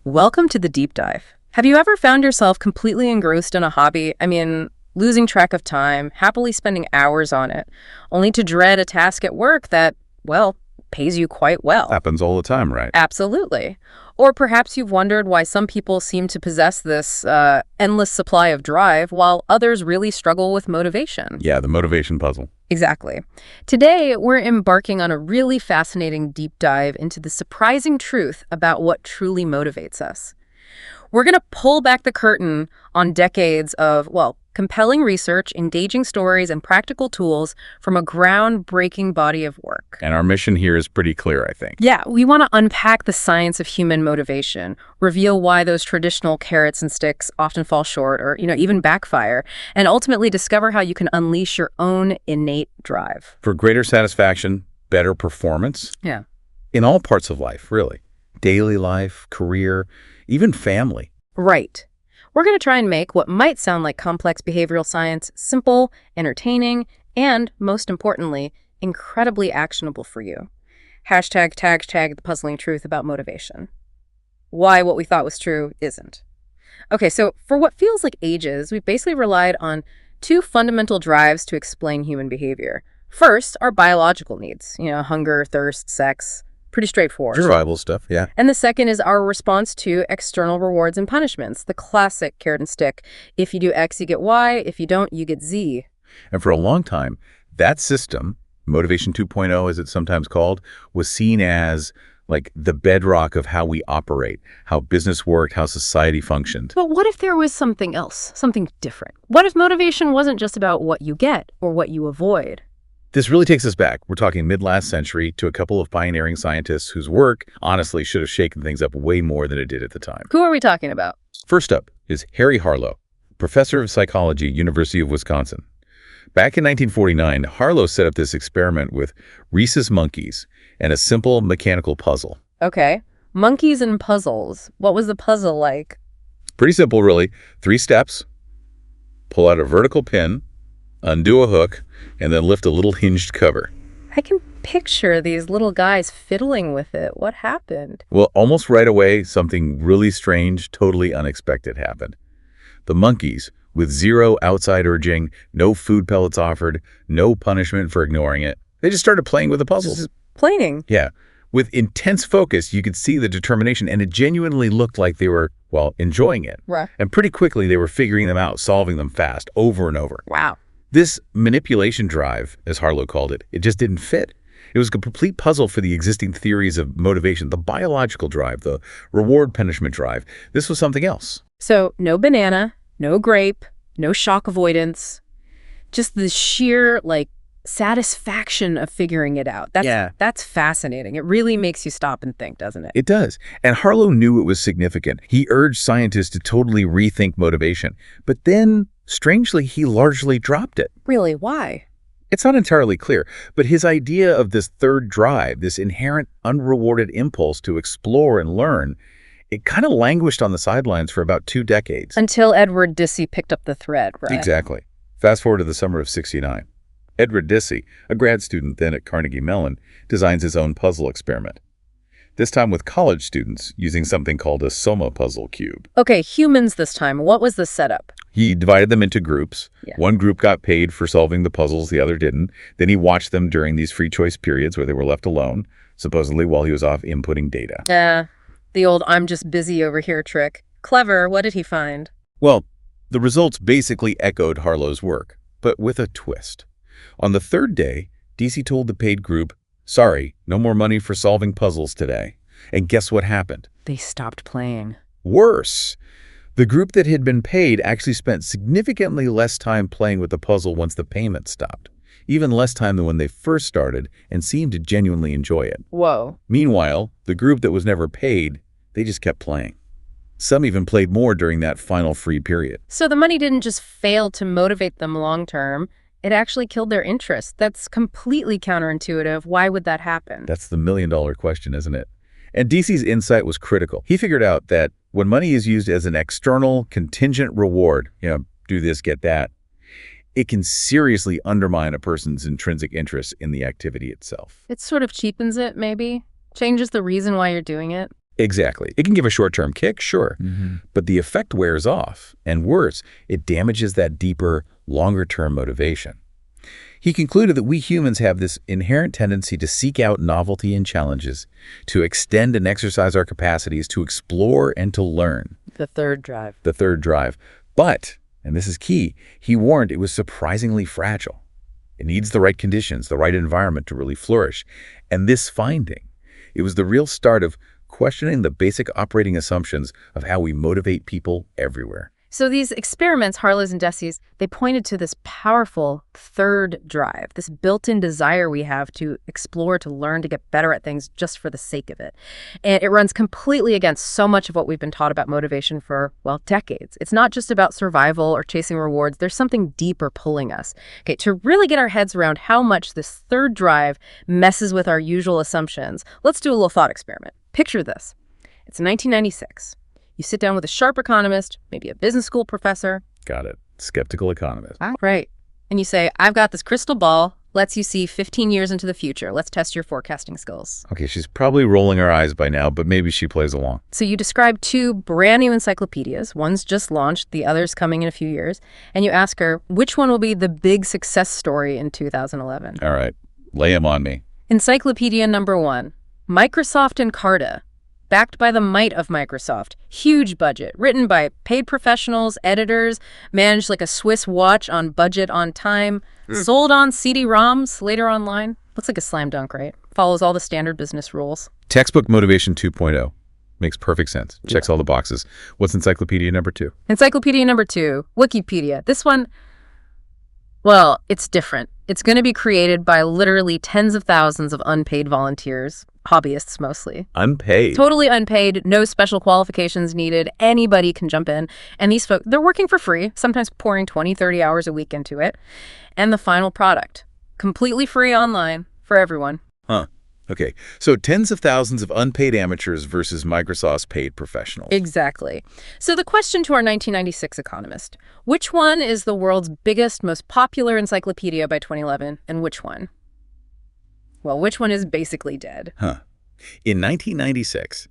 Welcome to the deep dive. Have you ever found yourself completely engrossed in a hobby? Losing track of time, happily spending hours on it, only to dread a task at work that, well, pays you quite well? Happens all the time, right? Absolutely. Or perhaps you've wondered why some people seem to possess this endless supply of drive while others really struggle with motivation. Yeah, the motivation puzzle. Exactly. Today, we're embarking on a really fascinating deep dive into the surprising truth about what truly motivates us. We're going to pull back the curtain on decades of, compelling research, engaging stories, and practical tools from a groundbreaking body of work. And our mission here is pretty clear, I think. Yeah, we want to unpack the science of human motivation, reveal why those traditional carrots and sticks often fall short or, even backfire, and ultimately discover how you can unleash your own innate drive. For greater satisfaction, better performance. Yeah. In all parts of life, really. Daily life, career, even family. Right. We're going to try and make what might sound like complex behavioral science simple, entertaining, and, most importantly, incredibly actionable for you. Hashtag the puzzling truth about motivation. Why what we thought was true isn't. Okay, so for what feels like ages, we've basically relied on two fundamental drives to explain human behavior. First, our biological needs, hunger, thirst, sex. Pretty straightforward. Survival stuff, yeah. And the second is our response to external rewards and punishments, the classic carrot and stick. If you do X, you get Y. If you don't, you get Z. And for a long time, that system, Motivation 2.0 as it's sometimes called, was seen as like the bedrock of how we operate, how business worked, how society functioned. But what if there was something else, something different? What if motivation wasn't just about what you get or what you avoid? This really takes us back. We're talking mid-last century to a couple of pioneering scientists whose work, honestly, should have shaken things up way more than it did at the time. Who are we talking about? First up is Harry Harlow, professor of psychology, University of Wisconsin. Back in 1949, Harlow set up this experiment with rhesus monkeys and a simple mechanical puzzle. Okay. Monkeys and puzzles. What was the puzzle like? Pretty simple, really. 3 steps. Pull out a vertical pin, undo a hook, and then lift a little hinged cover. I can picture these little guys fiddling with it. What happened? Well, almost right away, something really strange, totally unexpected happened. The monkeys, with zero outside urging, no food pellets offered, no punishment for ignoring it, they just started playing with the puzzles. Just planing. Yeah. With intense focus, you could see the determination, and it genuinely looked like they were, enjoying it. Right. And pretty quickly, they were figuring them out, solving them fast, over and over. Wow. This manipulation drive, as Harlow called it, it just didn't fit. It was a complete puzzle for the existing theories of motivation, the biological drive, the reward-punishment drive. This was something else. So no banana, no grape, no shock avoidance, just the sheer, satisfaction of figuring it out. That's fascinating. It really makes you stop and think, doesn't it? It does. And Harlow knew it was significant. He urged scientists to totally rethink motivation. But then, strangely, he largely dropped it. Really? Why? It's not entirely clear, but his idea of this third drive, this inherent unrewarded impulse to explore and learn, it kind of languished on the sidelines for about 2 decades. Until Edward Dicey picked up the thread, right? Exactly. Fast forward to the summer of '69. Edward Dicey, a grad student then at Carnegie Mellon, designs his own puzzle experiment. This time with college students using something called a Soma puzzle cube. Okay, humans this time. What was the setup? He divided them into groups. Yeah. One group got paid for solving the puzzles, the other didn't. Then he watched them during these free choice periods where they were left alone, supposedly while he was off inputting data. The old I'm just busy over here trick. Clever. What did he find? Well, the results basically echoed Harlow's work, but with a twist. On the 3rd day, DC told the paid group, "Sorry, no more money for solving puzzles today." And guess what happened? They stopped playing. Worse. The group that had been paid actually spent significantly less time playing with the puzzle once the payment stopped. Even less time than when they first started, and seemed to genuinely enjoy it. Whoa. Meanwhile, the group that was never paid, they just kept playing. Some even played more during that final free period. So the money didn't just fail to motivate them long-term. It actually killed their interest. That's completely counterintuitive. Why would that happen? That's the million-dollar question, isn't it? And DC's insight was critical. He figured out that when money is used as an external contingent reward, do this, get that, it can seriously undermine a person's intrinsic interest in the activity itself. It sort of cheapens it, maybe? Changes the reason why you're doing it? Exactly. It can give a short-term kick, sure, but the effect wears off, and worse, it damages that deeper, longer-term motivation. He concluded that we humans have this inherent tendency to seek out novelty and challenges, to extend and exercise our capacities, to explore and to learn. The third drive. The third drive. But, and this is key, he warned it was surprisingly fragile. It needs the right conditions, the right environment to really flourish. And this finding, it was the real start of questioning the basic operating assumptions of how we motivate people everywhere. So these experiments, Harlow's and Desi's, they pointed to this powerful third drive, this built-in desire we have to explore, to learn, to get better at things just for the sake of it. And it runs completely against so much of what we've been taught about motivation for, well, decades. It's not just about survival or chasing rewards. There's something deeper pulling us. Okay, to really get our heads around how much this third drive messes with our usual assumptions, let's do a little thought experiment. Picture this. It's 1996. You sit down with a sharp economist, maybe a business school professor. Got it. Skeptical economist. Right. And you say, I've got this crystal ball, lets you see 15 years into the future. Let's test your forecasting skills. Okay, she's probably rolling her eyes by now, but maybe she plays along. So you describe two brand new encyclopedias. One's just launched, the other's coming in a few years. And you ask her, which one will be the big success story in 2011? All right, lay him on me. Encyclopedia number 1, Microsoft Encarta. Backed by the might of Microsoft. Huge budget. Written by paid professionals, editors, managed like a Swiss watch on budget, on time. Sold on CD-ROMs, later online. Looks like a slam dunk, right? Follows all the standard business rules. Textbook Motivation 2.0. Makes perfect sense. Checks all the boxes. What's encyclopedia number 2? Encyclopedia number 2, Wikipedia. This one, well, it's different. It's going to be created by literally tens of thousands of unpaid volunteers. Hobbyists mostly. Unpaid? Totally unpaid, no special qualifications needed. Anybody can jump in. And these folks, they're working for free, sometimes pouring 20, 30 hours a week into it. And the final product, completely free online for everyone. Huh. Okay. So tens of thousands of unpaid amateurs versus Microsoft's paid professionals. Exactly. So the question to our 1996 economist, which one is the world's biggest, most popular encyclopedia by 2011, and which one? Well, which one is basically dead? Huh. In 1996,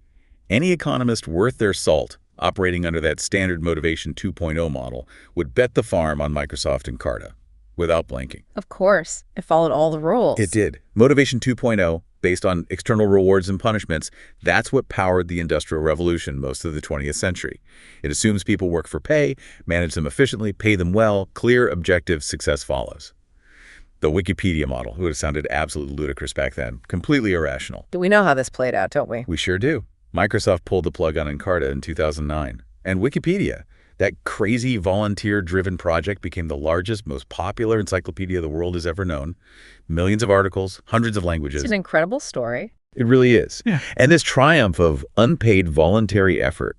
any economist worth their salt operating under that standard Motivation 2.0 model would bet the farm on Microsoft Encarta without blinking. Of course. It followed all the rules. It did. Motivation 2.0, based on external rewards and punishments, that's what powered the Industrial Revolution most of the 20th century. It assumes people work for pay, manage them efficiently, pay them well, clear, objective, success follows. The Wikipedia model, who would have sounded absolutely ludicrous back then, completely irrational. We know how this played out, don't we? We sure do. Microsoft pulled the plug on Encarta in 2009. And Wikipedia, that crazy volunteer-driven project, became the largest, most popular encyclopedia the world has ever known. Millions of articles, hundreds of languages. It's an incredible story. It really is. Yeah. And this triumph of unpaid voluntary effort,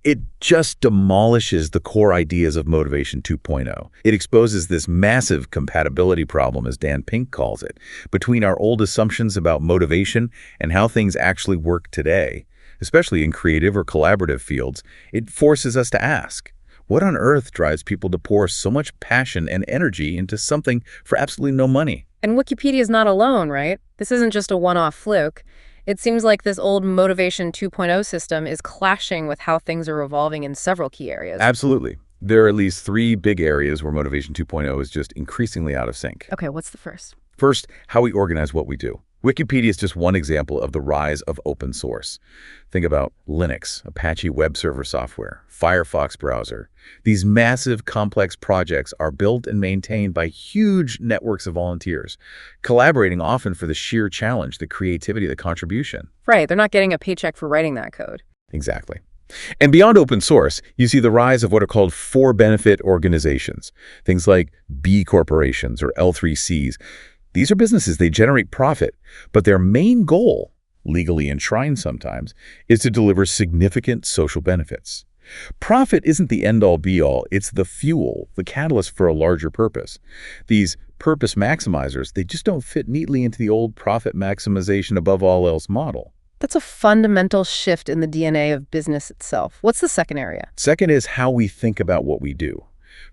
it just demolishes the core ideas of Motivation 2.0. It exposes this massive compatibility problem, as Dan Pink calls it, between our old assumptions about motivation and how things actually work today. Especially in creative or collaborative fields, it forces us to ask, what on earth drives people to pour so much passion and energy into something for absolutely no money? And Wikipedia is not alone, right? This isn't just a one-off fluke. It seems like this old Motivation 2.0 system is clashing with how things are evolving in several key areas. Absolutely. There are at least 3 big areas where Motivation 2.0 is just increasingly out of sync. Okay, what's the first? First, how we organize what we do. Wikipedia is just one example of the rise of open source. Think about Linux, Apache web server software, Firefox browser. These massive, complex projects are built and maintained by huge networks of volunteers, collaborating often for the sheer challenge, the creativity, the contribution. Right, they're not getting a paycheck for writing that code. Exactly. And beyond open source, you see the rise of what are called for-benefit organizations, things like B corporations or L3Cs. These are businesses, they generate profit, but their main goal, legally enshrined sometimes, is to deliver significant social benefits. Profit isn't the end-all be-all, it's the fuel, the catalyst for a larger purpose. These purpose maximizers, they just don't fit neatly into the old profit maximization above all else model. That's a fundamental shift in the DNA of business itself. What's the second area? Second is how we think about what we do.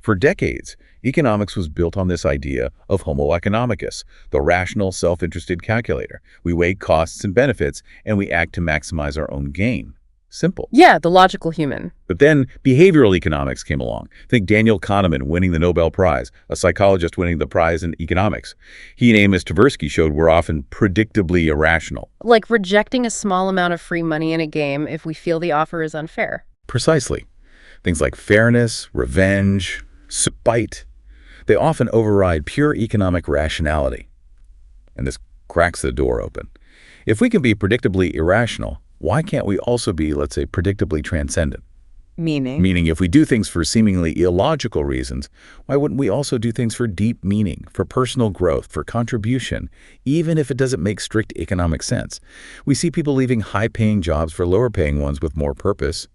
For decades, economics was built on this idea of homo economicus, the rational, self-interested calculator. We weigh costs and benefits, and we act to maximize our own gain. Simple. Yeah, the logical human. But then behavioral economics came along. Think Daniel Kahneman winning the Nobel Prize, a psychologist winning the prize in economics. He and Amos Tversky showed we're often predictably irrational. Like rejecting a small amount of free money in a game if we feel the offer is unfair. Precisely. Things like fairness, revenge, spite, they often override pure economic rationality. And this cracks the door open. If we can be predictably irrational, why can't we also be, let's say, predictably transcendent? Meaning? Meaning if we do things for seemingly illogical reasons, why wouldn't we also do things for deep meaning, for personal growth, for contribution, even if it doesn't make strict economic sense? We see people leaving high-paying jobs for lower-paying ones with more purpose.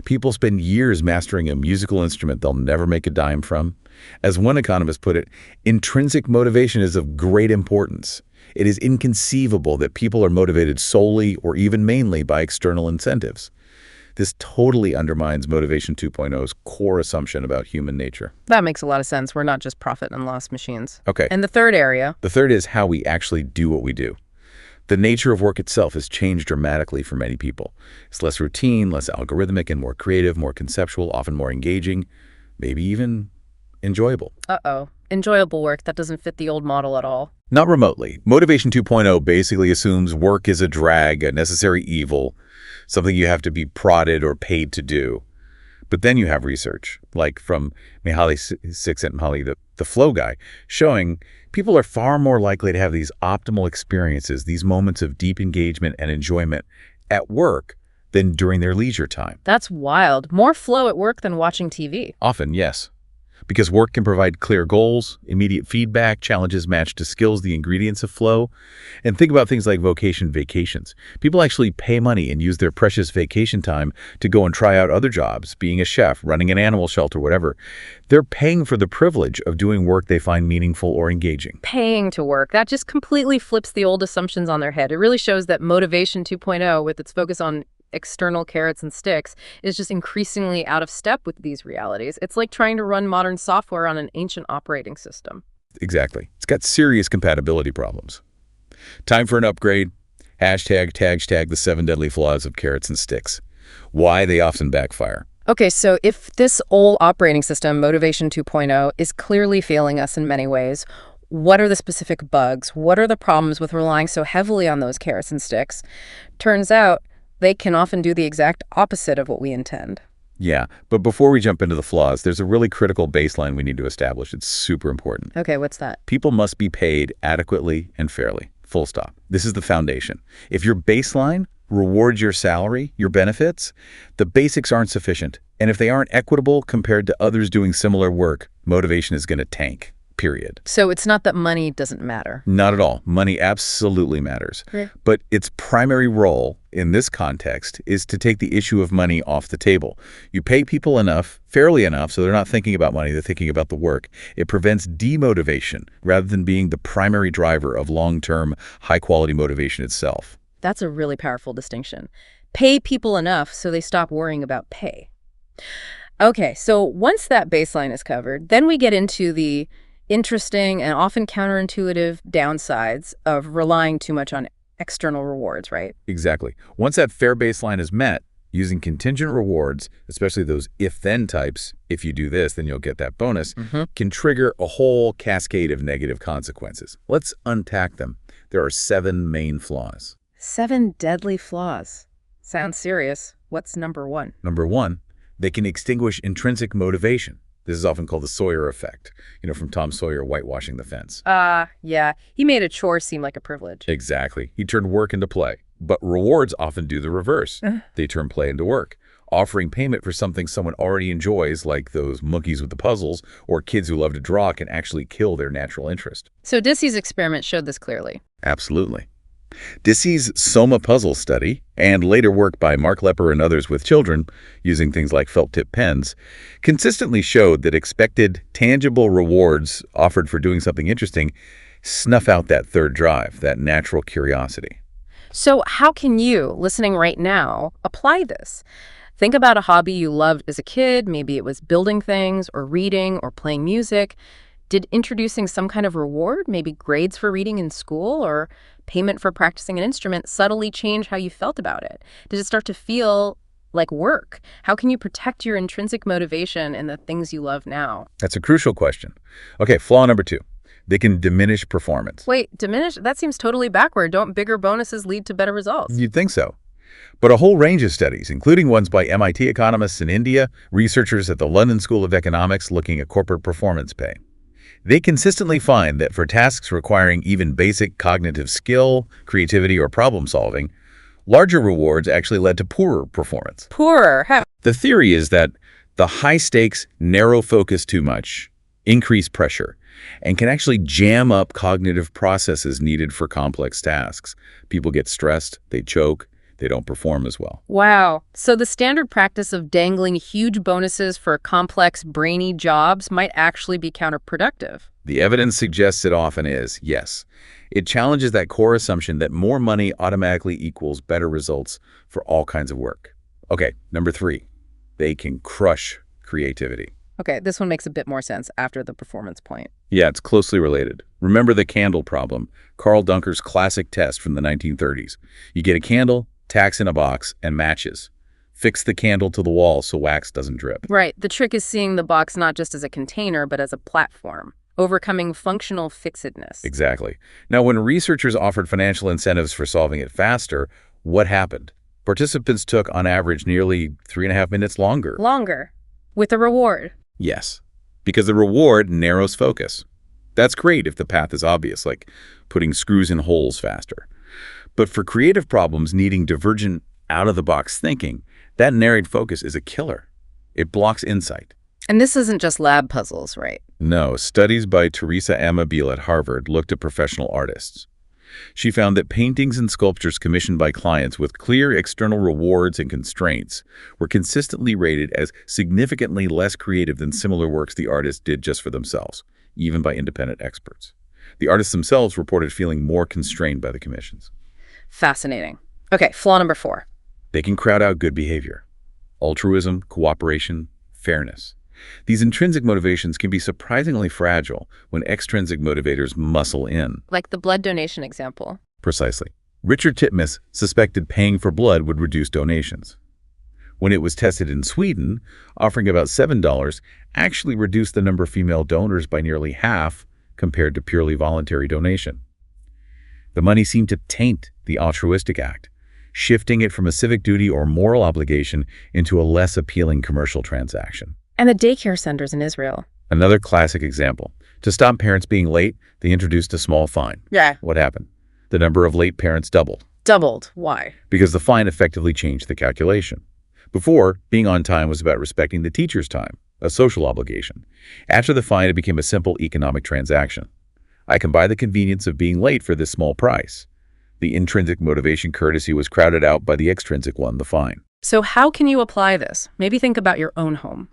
People spend years mastering a musical instrument they'll never make a dime from. As one economist put it, intrinsic motivation is of great importance. It is inconceivable that people are motivated solely or even mainly by external incentives. This totally undermines Motivation 2.0's core assumption about human nature. That makes a lot of sense. We're not just profit and loss machines. Okay. And the third area? The third is how we actually do what we do. The nature of work itself has changed dramatically for many people. It's less routine, less algorithmic, and more creative, more conceptual, often more engaging, maybe even enjoyable. Uh-oh. Enjoyable work that doesn't fit the old model at all. Not remotely. Motivation 2.0 basically assumes work is a drag, a necessary evil, something you have to be prodded or paid to do. But then you have research, like from Mihaly Csikszentmihalyi, the flow guy, showing people are far more likely to have these optimal experiences, these moments of deep engagement and enjoyment at work than during their leisure time. That's wild. More flow at work than watching TV. Often, yes. Because work can provide clear goals, immediate feedback, challenges matched to skills, the ingredients of flow. And think about things like vacations. People actually pay money and use their precious vacation time to go and try out other jobs, being a chef, running an animal shelter, whatever. They're paying for the privilege of doing work they find meaningful or engaging. Paying to work. That just completely flips the old assumptions on their head. It really shows that Motivation 2.0, with its focus on external carrots and sticks, is just increasingly out of step with these realities. It's like trying to run modern software on an ancient operating system. Exactly. It's got serious compatibility problems. Time for an upgrade. #, the 7 deadly flaws of carrots and sticks. Why they often backfire. Okay, so if this old operating system, Motivation 2.0, is clearly failing us in many ways, what are the specific bugs? What are the problems with relying so heavily on those carrots and sticks? Turns out, they can often do the exact opposite of what we intend. Yeah, but before we jump into the flaws, there's a really critical baseline we need to establish. It's super important. Okay, what's that? People must be paid adequately and fairly. Full stop. This is the foundation. If your baseline rewards your salary, your benefits, the basics aren't sufficient. And if they aren't equitable compared to others doing similar work, motivation is going to tank. Period. So it's not that money doesn't matter. Not at all. Money absolutely matters. Okay. But its primary role in this context is to take the issue of money off the table. You pay people enough, fairly enough, so they're not thinking about money, they're thinking about the work. It prevents demotivation rather than being the primary driver of long-term, high-quality motivation itself. That's a really powerful distinction. Pay people enough so they stop worrying about pay. Okay, so once that baseline is covered, then we get into the interesting and often counterintuitive downsides of relying too much on external rewards, right? Exactly. Once that fair baseline is met, using contingent rewards, especially those if-then types, if you do this, then you'll get that bonus, can trigger a whole cascade of negative consequences. Let's unpack them. There are 7 main flaws. 7 deadly flaws. Sounds serious. What's number 1? Number 1, they can extinguish intrinsic motivation. This is often called the Sawyer effect, from Tom Sawyer whitewashing the fence. Yeah. He made a chore seem like a privilege. Exactly. He turned work into play. But rewards often do the reverse. They turn play into work. Offering payment for something someone already enjoys, like those monkeys with the puzzles, or kids who love to draw, can actually kill their natural interest. So Dissey's experiment showed this clearly. Absolutely. Dissey's Soma puzzle study, and later work by Mark Lepper and others with children, using things like felt-tip pens, consistently showed that expected, tangible rewards offered for doing something interesting snuff out that third drive, that natural curiosity. So how can you, listening right now, apply this? Think about a hobby you loved as a kid. Maybe it was building things or reading or playing music. Did introducing some kind of reward, maybe grades for reading in school or payment for practicing an instrument, subtly change how you felt about it? Did it start to feel like work? How can you protect your intrinsic motivation in the things you love now? That's a crucial question. Okay, flaw number 2. They can diminish performance. Wait, diminish? That seems totally backward. Don't bigger bonuses lead to better results? You'd think so. But a whole range of studies, including ones by MIT economists in India, researchers at the London School of Economics looking at corporate performance pay, they consistently find that for tasks requiring even basic cognitive skill, creativity, or problem solving, larger rewards actually led to poorer performance. Poorer? How? The theory is that the high stakes narrow focus too much, increase pressure, and can actually jam up cognitive processes needed for complex tasks. People get stressed, they choke, they don't perform as well. Wow. So the standard practice of dangling huge bonuses for complex, brainy jobs might actually be counterproductive. The evidence suggests it often is, yes. It challenges that core assumption that more money automatically equals better results for all kinds of work. Okay, number 3, they can crush creativity. Okay, this one makes a bit more sense after the performance point. Yeah, it's closely related. Remember the candle problem, Carl Dunker's classic test from the 1930s. You get a candle, tacks in a box, and matches. Fix the candle to the wall so wax doesn't drip. Right. The trick is seeing the box not just as a container, but as a platform, overcoming functional fixedness. Exactly. Now, when researchers offered financial incentives for solving it faster, what happened? Participants took, on average, nearly 3.5 minutes longer. Longer. With a reward. Yes, because the reward narrows focus. That's great if the path is obvious, like putting screws in holes faster. But for creative problems needing divergent, out-of-the-box thinking, that narrowed focus is a killer. It blocks insight. And this isn't just lab puzzles, right? No, studies by Teresa Amabile at Harvard looked at professional artists. She found that paintings and sculptures commissioned by clients with clear external rewards and constraints were consistently rated as significantly less creative than similar works the artists did just for themselves, even by independent experts. The artists themselves reported feeling more constrained by the commissions. Fascinating. Okay, flaw number 4. They can crowd out good behavior. Altruism, cooperation, fairness. These intrinsic motivations can be surprisingly fragile when extrinsic motivators muscle in. Like the blood donation example. Precisely. Richard Titmuss suspected paying for blood would reduce donations. When it was tested in Sweden, offering about $7 actually reduced the number of female donors by nearly half compared to purely voluntary donation. The money seemed to taint the altruistic act, shifting it from a civic duty or moral obligation into a less appealing commercial transaction. And the daycare centers in Israel. Another classic example. To stop parents being late, they introduced a small fine. Yeah. What happened? The number of late parents doubled. Doubled. Why? Because the fine effectively changed the calculation. Before, being on time was about respecting the teacher's time, a social obligation. After the fine, it became a simple economic transaction. I can buy the convenience of being late for this small price. The intrinsic motivation courtesy was crowded out by the extrinsic one, the fine. So how can you apply this? Maybe think about your own home.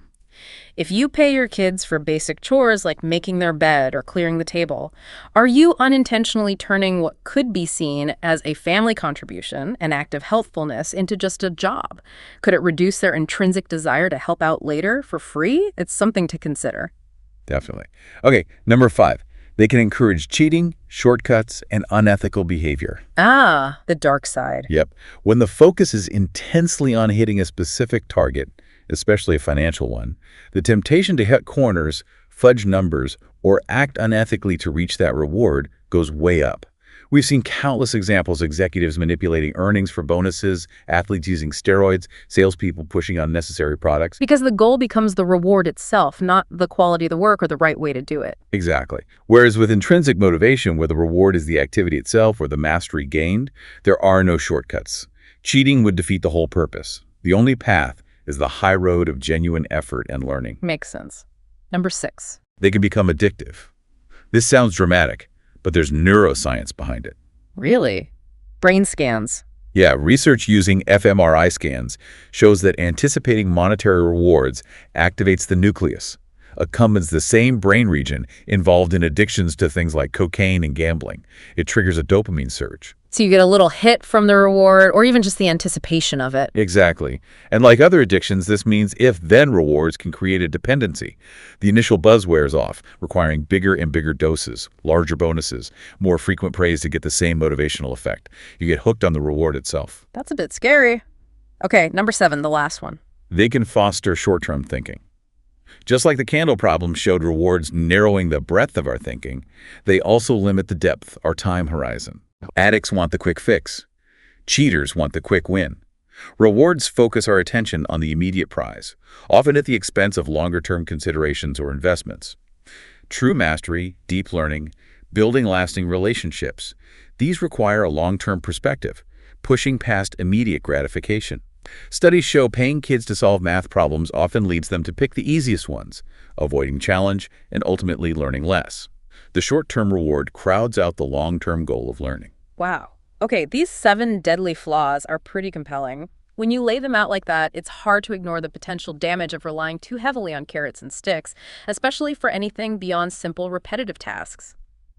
If you pay your kids for basic chores like making their bed or clearing the table, are you unintentionally turning what could be seen as a family contribution, an act of helpfulness, into just a job? Could it reduce their intrinsic desire to help out later for free? It's something to consider. Definitely. Okay, number 5. They can encourage cheating, shortcuts, and unethical behavior. Ah, the dark side. Yep. When the focus is intensely on hitting a specific target, especially a financial one, the temptation to hit corners, fudge numbers, or act unethically to reach that reward goes way up. We've seen countless examples of executives manipulating earnings for bonuses, athletes using steroids, salespeople pushing unnecessary products. Because the goal becomes the reward itself, not the quality of the work or the right way to do it. Exactly. Whereas with intrinsic motivation, where the reward is the activity itself or the mastery gained, there are no shortcuts. Cheating would defeat the whole purpose. The only path is the high road of genuine effort and learning. Makes sense. Number 6. They can become addictive. This sounds dramatic, but there's neuroscience behind it. Really? Brain scans. Yeah, research using fMRI scans shows that anticipating monetary rewards activates the nucleus, Accumbens the same brain region involved in addictions to things like cocaine and gambling. It triggers a dopamine surge. So you get a little hit from the reward or even just the anticipation of it. Exactly. And like other addictions, this means if-then rewards can create a dependency. The initial buzz wears off, requiring bigger and bigger doses, larger bonuses, more frequent praise to get the same motivational effect. You get hooked on the reward itself. That's a bit scary. Okay, number 7, the last one. They can foster short-term thinking. Just like the candle problem showed rewards narrowing the breadth of our thinking, they also limit the depth, our time horizon. Addicts want the quick fix. Cheaters want the quick win. Rewards focus our attention on the immediate prize, often at the expense of longer-term considerations or investments. True mastery, deep learning, building lasting relationships, these require a long-term perspective, pushing past immediate gratification. Studies show paying kids to solve math problems often leads them to pick the easiest ones, avoiding challenge and ultimately learning less. The short-term reward crowds out the long-term goal of learning. Wow. Okay, these 7 deadly flaws are pretty compelling. When you lay them out like that, it's hard to ignore the potential damage of relying too heavily on carrots and sticks, especially for anything beyond simple repetitive tasks.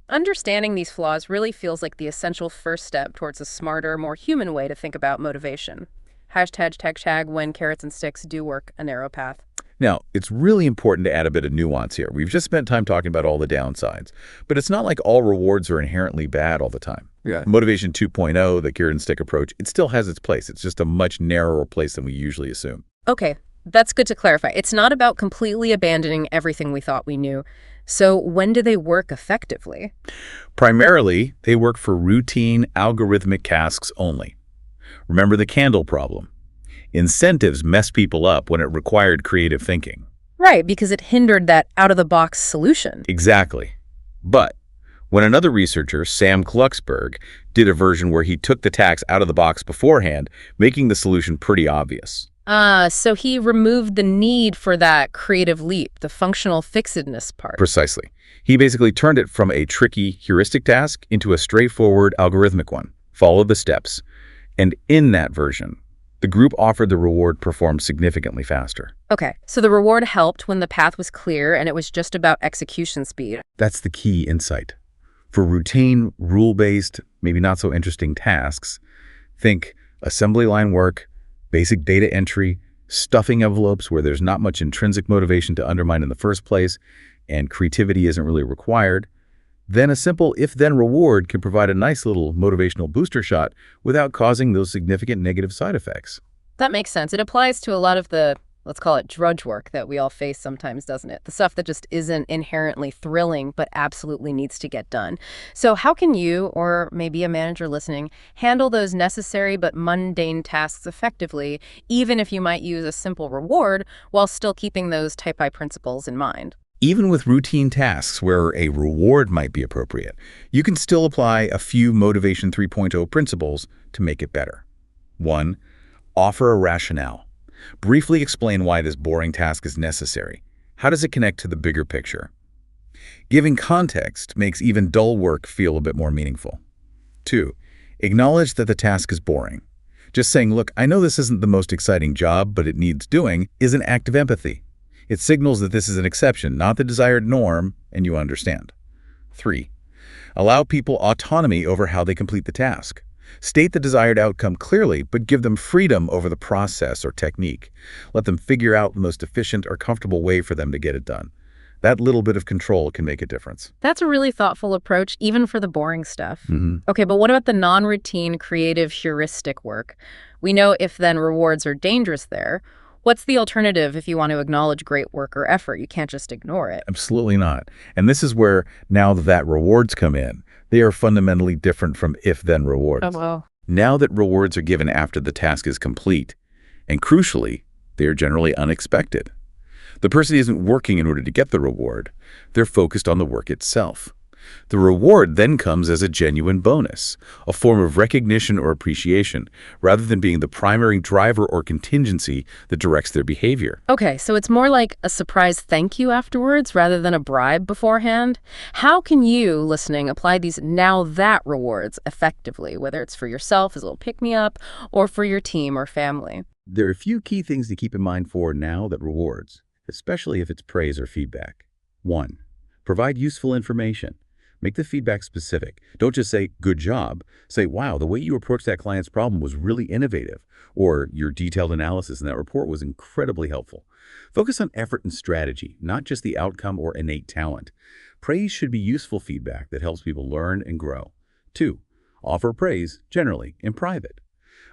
Understanding these flaws really feels like the essential first step towards a smarter, more human way to think about motivation. Hashtag when carrots and sticks do work a narrow path. Now, it's really important to add a bit of nuance here. We've just spent time talking about all the downsides, but it's not like all rewards are inherently bad all the time. Yeah. Motivation 2.0, the carrot and stick approach, it still has its place. It's just a much narrower place than we usually assume. Okay, that's good to clarify. It's not about completely abandoning everything we thought we knew. So when do they work effectively? Primarily, they work for routine, algorithmic tasks only. Remember the candle problem. Incentives mess people up when it required creative thinking. Right, because it hindered that out-of-the-box solution. Exactly. But when another researcher, Sam Glucksberg, did a version where he took the task out of the box beforehand, making the solution pretty obvious. So he removed the need for that creative leap, the functional fixedness part. Precisely. He basically turned it from a tricky heuristic task into a straightforward algorithmic one. Follow the steps. And in that version, the group offered the reward performed significantly faster. Okay, so the reward helped when the path was clear and it was just about execution speed. That's the key insight. For routine, rule-based, maybe not so interesting tasks, think assembly line work, basic data entry, stuffing envelopes where there's not much intrinsic motivation to undermine in the first place, and creativity isn't really required. Then a simple if-then reward can provide a nice little motivational booster shot without causing those significant negative side effects. That makes sense. It applies to a lot of the, let's call it drudge work that we all face sometimes, doesn't it? The stuff that just isn't inherently thrilling, but absolutely needs to get done. So how can you, or maybe a manager listening, handle those necessary but mundane tasks effectively, even if you might use a simple reward while still keeping those type I principles in mind? Even with routine tasks where a reward might be appropriate, you can still apply a few Motivation 3.0 principles to make it better. 1. Offer a rationale. Briefly explain why this boring task is necessary. How does it connect to the bigger picture? Giving context makes even dull work feel a bit more meaningful. 2. Acknowledge that the task is boring. Just saying, look, I know this isn't the most exciting job, but it needs doing, is an act of empathy. It signals that this is an exception, not the desired norm, and you understand. 3. Allow people autonomy over how they complete the task. State the desired outcome clearly, but give them freedom over the process or technique. Let them figure out the most efficient or comfortable way for them to get it done. That little bit of control can make a difference. That's a really thoughtful approach, even for the boring stuff. Mm-hmm. Okay, but what about the non-routine, creative, heuristic work? We know if-then rewards are dangerous there. What's the alternative if you want to acknowledge great work or effort? You can't just ignore it. Absolutely not. And this is where now that rewards come in. They are fundamentally different from if-then rewards. Oh, wow. Now that rewards are given after the task is complete, and crucially, they are generally unexpected. The person isn't working in order to get the reward. They're focused on the work itself. The reward then comes as a genuine bonus, a form of recognition or appreciation, rather than being the primary driver or contingency that directs their behavior. Okay, so it's more like a surprise thank you afterwards rather than a bribe beforehand. How can you, listening, apply these now that rewards effectively, whether it's for yourself as a little pick-me-up or for your team or family? There are a few key things to keep in mind for now that rewards. especially if it's praise or feedback. 1. Provide useful information. Make the feedback specific. Don't just say, good job. Say, wow, the way you approached that client's problem was really innovative, or your detailed analysis in that report was incredibly helpful. Focus on effort and strategy, not just the outcome or innate talent. Praise should be useful feedback that helps people learn and grow. 2. Offer praise, generally, in private.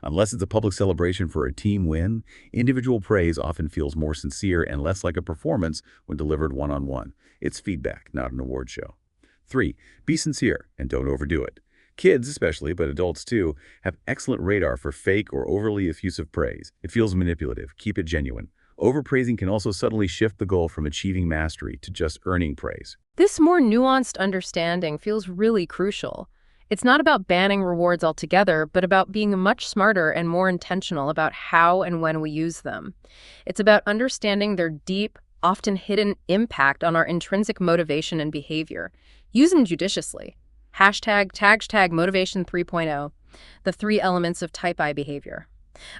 Unless it's a public celebration for a team win, individual praise often feels more sincere and less like a performance when delivered one-on-one. It's feedback, not an award show. 3. Be sincere and don't overdo it. Kids especially, but adults too, have excellent radar for fake or overly effusive praise. It feels manipulative. Keep it genuine. Overpraising can also subtly shift the goal from achieving mastery to just earning praise. This more nuanced understanding feels really crucial. It's not about banning rewards altogether, but about being much smarter and more intentional about how and when we use them. It's about understanding their deep, often hidden impact on our intrinsic motivation and behavior. Use them judiciously. Hashtag motivation 3.0, the 3 elements of type I behavior.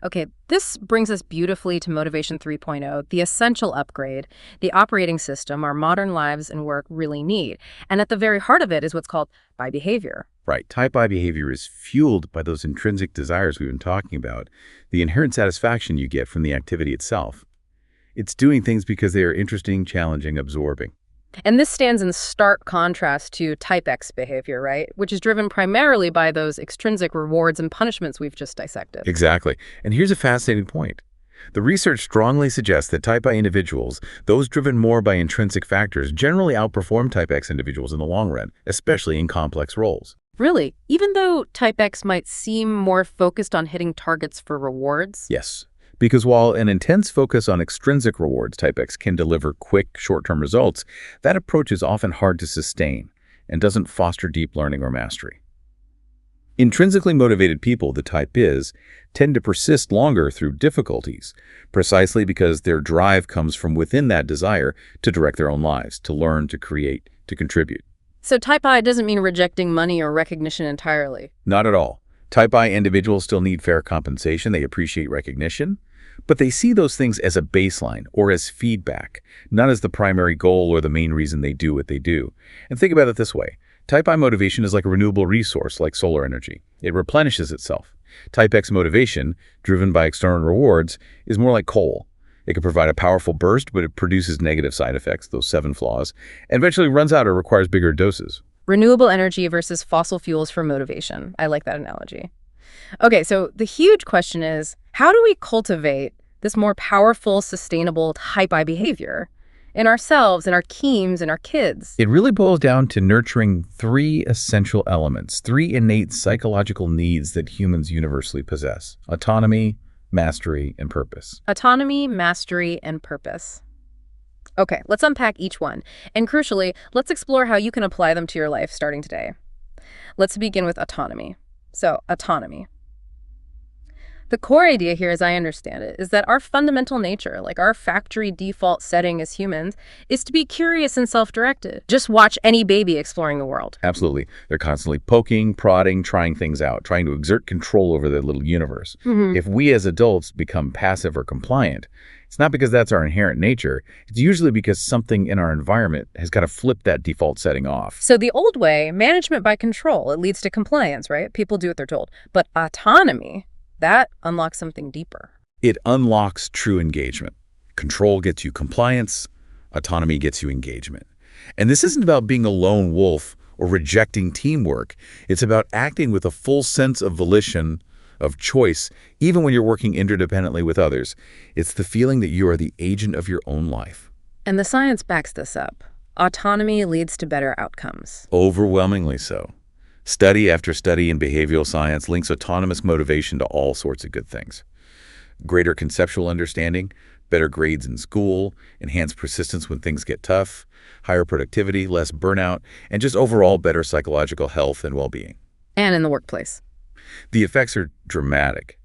Okay, this brings us beautifully to motivation 3.0, the essential upgrade, the operating system our modern lives and work really need. And at the very heart of it is what's called I behavior. Right. Type I behavior is fueled by those intrinsic desires we've been talking about, the inherent satisfaction you get from the activity itself. It's doing things because they are interesting, challenging, absorbing. And this stands in stark contrast to type X behavior, right? Which is driven primarily by those extrinsic rewards and punishments we've just dissected. Exactly. And here's a fascinating point. The research strongly suggests that type I individuals, those driven more by intrinsic factors, generally outperform type X individuals in the long run, especially in complex roles. Really? Even though type X might seem more focused on hitting targets for rewards? Yes. Because while an intense focus on extrinsic rewards type X can deliver quick, short-term results, that approach is often hard to sustain and doesn't foster deep learning or mastery. Intrinsically motivated people, the type is, tend to persist longer through difficulties, precisely because their drive comes from within that desire to direct their own lives, to learn, to create, to contribute. So type I doesn't mean rejecting money or recognition entirely. Not at all. Type I individuals still need fair compensation. They appreciate recognition. But they see those things as a baseline or as feedback, not as the primary goal or the main reason they do what they do. And think about it this way. Type I motivation is like a renewable resource like solar energy. It replenishes itself. Type X motivation, driven by external rewards, is more like coal. It can provide a powerful burst, but it produces negative side effects, those 7 flaws, and eventually runs out or requires bigger doses. Renewable energy versus fossil fuels for motivation. I like that analogy. Okay, so the huge question is, how do we cultivate this more powerful, sustainable type I behavior in ourselves, in our teams, in our kids? It really boils down to nurturing 3 essential elements, 3 innate psychological needs that humans universally possess: autonomy, mastery, and purpose. Autonomy, mastery, and purpose. Okay, let's unpack each one. And crucially, let's explore how you can apply them to your life starting today. Let's begin with autonomy. So, autonomy. The core idea here, as I understand it, is that our fundamental nature, like our factory default setting as humans, is to be curious and self-directed. Just watch any baby exploring the world. Absolutely. They're constantly poking, prodding, trying things out, trying to exert control over their little universe. If we as adults become passive or compliant, it's not because that's our inherent nature. It's usually because something in our environment has got to flip that default setting off. So the old way, management by control, it leads to compliance, right? People do what they're told. But autonomy, that unlocks something deeper. It unlocks true engagement. Control gets you compliance. Autonomy gets you engagement. And this isn't about being a lone wolf or rejecting teamwork. It's about acting with a full sense of volition, of choice, even when you're working interdependently with others. It's the feeling that you are the agent of your own life. And the science backs this up. Autonomy leads to better outcomes. Overwhelmingly so. Study after study in behavioral science links autonomous motivation to all sorts of good things. Greater conceptual understanding, better grades in school, enhanced persistence when things get tough, higher productivity, less burnout, and just overall better psychological health and well-being. And in the workplace. The effects are dramatic.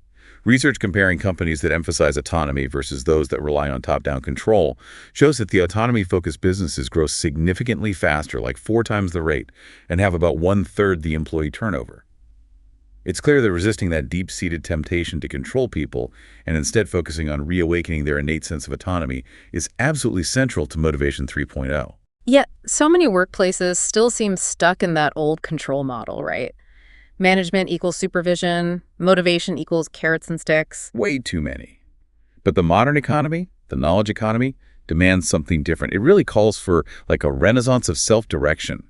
Research comparing companies that emphasize autonomy versus those that rely on top-down control shows that the autonomy-focused businesses grow significantly faster, like 4 times the rate, and have about 1/3 the employee turnover. It's clear that resisting that deep-seated temptation to control people and instead focusing on reawakening their innate sense of autonomy is absolutely central to Motivation 3.0. Yet, so many workplaces still seem stuck in that old control model, right? Management equals supervision, motivation equals carrots and sticks. Way too many. But the modern economy, the knowledge economy, demands something different. It really calls for like a renaissance of self-direction,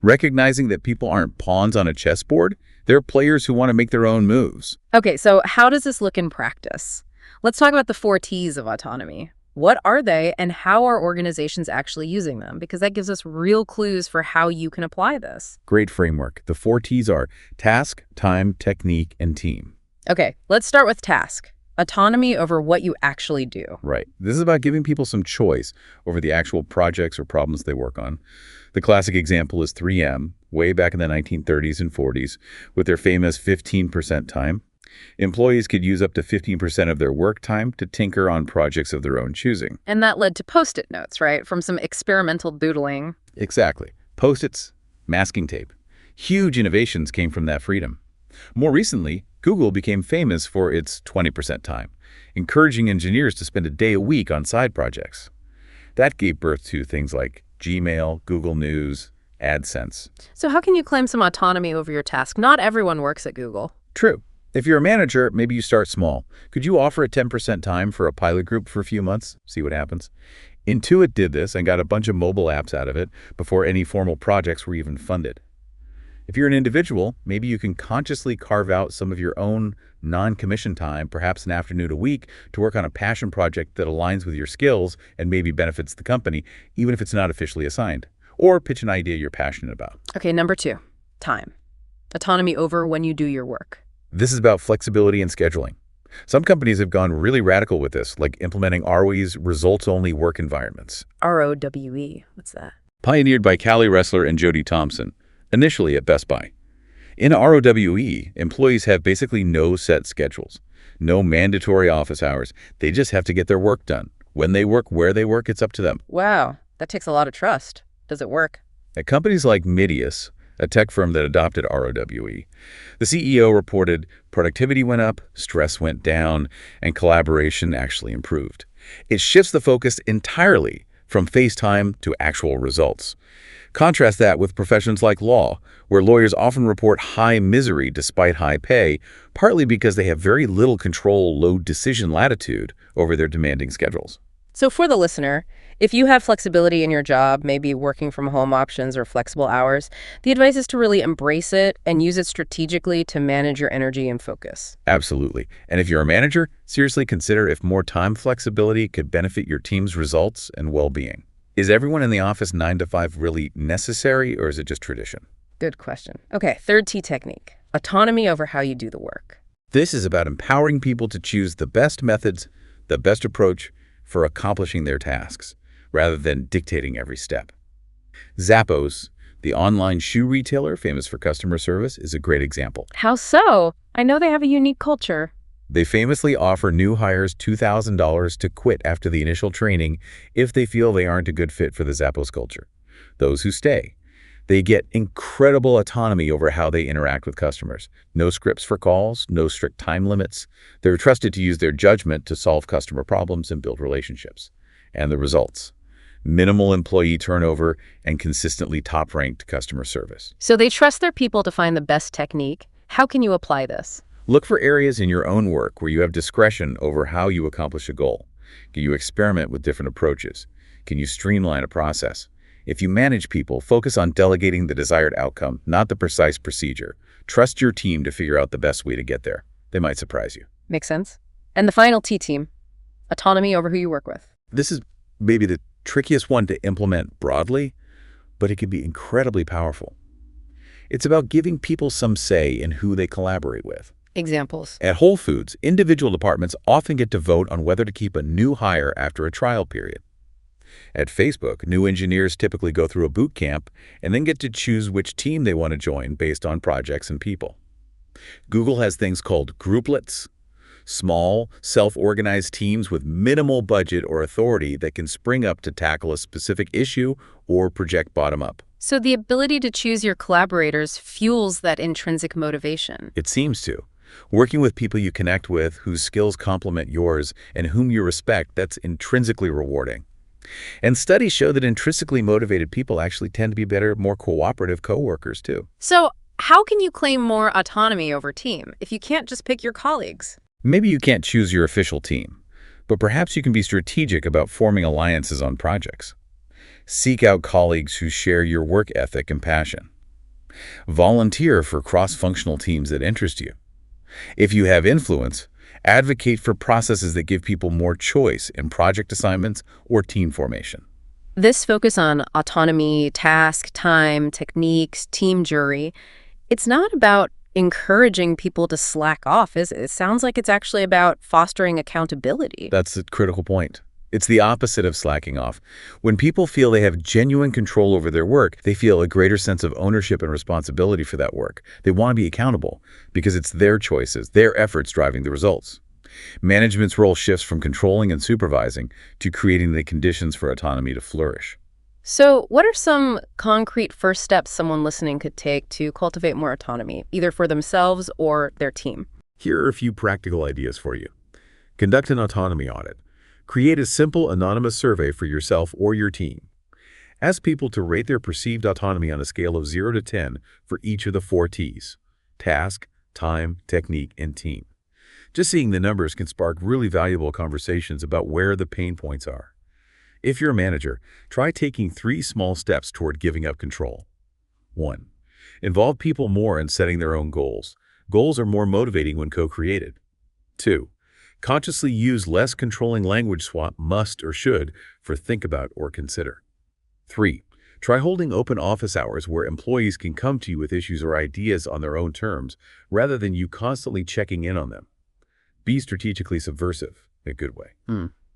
recognizing that people aren't pawns on a chessboard. They're players who want to make their own moves. Okay, so how does this look in practice? Let's talk about the 4 T's of autonomy. What are they, and how are organizations actually using them? Because that gives us real clues for how you can apply this. Great framework. The 4 T's are task, time, technique, and team. Okay, let's start with task. Autonomy over what you actually do. Right. This is about giving people some choice over the actual projects or problems they work on. The classic example is 3M, way back in the 1930s and 40s, with their famous 15% time. Employees could use up to 15% of their work time to tinker on projects of their own choosing. And that led to Post-it notes, right? From some experimental doodling. Exactly. Post-its, masking tape. Huge innovations came from that freedom. More recently, Google became famous for its 20% time, encouraging engineers to spend a day a week on side projects. That gave birth to things like Gmail, Google News, AdSense. So how can you claim some autonomy over your task? Not everyone works at Google. True. If you're a manager, maybe you start small. Could you offer a 10% time for a pilot group for a few months? See what happens. Intuit did this and got a bunch of mobile apps out of it before any formal projects were even funded. If you're an individual, maybe you can consciously carve out some of your own non-commission time, perhaps an afternoon a week, to work on a passion project that aligns with your skills and maybe benefits the company, even if it's not officially assigned. Or pitch an idea you're passionate about. Okay, number 2, time. Autonomy over when you do your work. This is about flexibility and scheduling. Some companies have gone really radical with this, like implementing ROE's results-only work environments. ROWE, what's that? Pioneered by Callie Ressler and Jody Thompson, initially at Best Buy. In ROWE, employees have basically no set schedules, no mandatory office hours. They just have to get their work done. When they work, where they work, it's up to them. Wow, that takes a lot of trust. Does it work? At companies like Midius, a tech firm that adopted ROWE, the CEO reported productivity went up, stress went down, and collaboration actually improved. It shifts the focus entirely from face time to actual results. Contrast that with professions like law, where lawyers often report high misery despite high pay, partly because they have very little control, low decision latitude over their demanding schedules. So for the listener, if you have flexibility in your job, maybe working from home options or flexible hours, the advice is to really embrace it and use it strategically to manage your energy and focus. Absolutely. And if you're a manager, seriously consider if more time flexibility could benefit your team's results and well-being. Is everyone in the office 9 to 5 really necessary, or is it just tradition? Good question. Okay, 3rd T technique, autonomy over how you do the work. This is about empowering people to choose the best methods, the best approach for accomplishing their tasks, rather than dictating every step. Zappos, the online shoe retailer famous for customer service, is a great example. How so? I know they have a unique culture. They famously offer new hires $2,000 to quit after the initial training if they feel they aren't a good fit for the Zappos culture. Those who stay, they get incredible autonomy over how they interact with customers. No scripts for calls, no strict time limits. They're trusted to use their judgment to solve customer problems and build relationships. And the results: minimal employee turnover and consistently top-ranked customer service. So they trust their people to find the best technique. How can you apply this? Look for areas in your own work where you have discretion over how you accomplish a goal. Can you experiment with different approaches? Can you streamline a process? If you manage people, focus on delegating the desired outcome, not the precise procedure. Trust your team to figure out the best way to get there. They might surprise you. Makes sense. And the final T team, autonomy over who you work with. This is maybe the trickiest one to implement broadly, but it can be incredibly powerful. It's about giving people some say in who they collaborate with. Examples. At Whole Foods, individual departments often get to vote on whether to keep a new hire after a trial period. At Facebook, new engineers typically go through a boot camp and then get to choose which team they want to join based on projects and people. Google has things called grouplets, small, self-organized teams with minimal budget or authority that can spring up to tackle a specific issue or project bottom-up. So the ability to choose your collaborators fuels that intrinsic motivation. It seems to. Working with people you connect with, whose skills complement yours, and whom you respect, that's intrinsically rewarding. And studies show that intrinsically motivated people actually tend to be better, more cooperative coworkers, too. So how can you claim more autonomy over team if you can't just pick your colleagues? Maybe you can't choose your official team, but perhaps you can be strategic about forming alliances on projects. Seek out colleagues who share your work ethic and passion. Volunteer for cross-functional teams that interest you. If you have influence, advocate for processes that give people more choice in project assignments or team formation. This focus on autonomy, task, time, techniques, team jury, it's not about encouraging people to slack off, is it? It sounds like it's actually about fostering accountability. That's a critical point. It's the opposite of slacking off. When people feel they have genuine control over their work, they feel a greater sense of ownership and responsibility for that work. They want to be accountable because it's their choices, their efforts driving the results. Management's role shifts from controlling and supervising to creating the conditions for autonomy to flourish. So what are some concrete first steps someone listening could take to cultivate more autonomy, either for themselves or their team? Here are a few practical ideas for you. Conduct an autonomy audit. Create a simple anonymous survey for yourself or your team. Ask people to rate their perceived autonomy on a scale of 0 to 10 for each of the 4 T's: task, time, technique, and team. Just seeing the numbers can spark really valuable conversations about where the pain points are. If you're a manager, try taking 3 small steps toward giving up control. 1. Involve people more in setting their own goals. Goals are more motivating when co-created. 2. Consciously use less controlling language, swap must or should for think about or consider. 3. Try holding open office hours where employees can come to you with issues or ideas on their own terms rather than you constantly checking in on them. Be strategically subversive in a good way.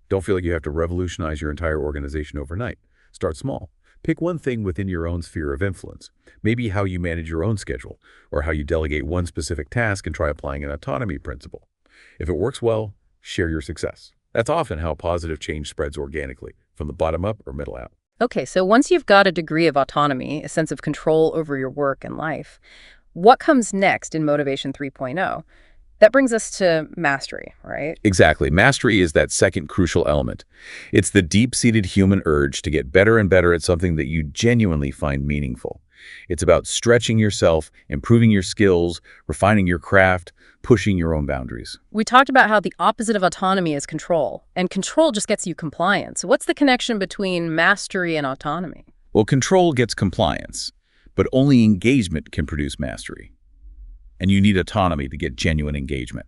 Don't feel like you have to revolutionize your entire organization overnight. Start small. Pick one thing within your own sphere of influence, maybe how you manage your own schedule, or how you delegate one specific task and try applying an autonomy principle. If it works well, share your success. That's often how positive change spreads organically, from the bottom up or middle out. Okay, so once you've got a degree of autonomy, a sense of control over your work and life, what comes next in Motivation 3.0? That brings us to mastery, right? Exactly. Mastery is that second crucial element. It's the deep-seated human urge to get better and better at something that you genuinely find meaningful. It's about stretching yourself, improving your skills, refining your craft, pushing your own boundaries. We talked about how the opposite of autonomy is control, and control just gets you compliance. So what's the connection between mastery and autonomy? Well, control gets compliance, but only engagement can produce mastery. And you need autonomy to get genuine engagement.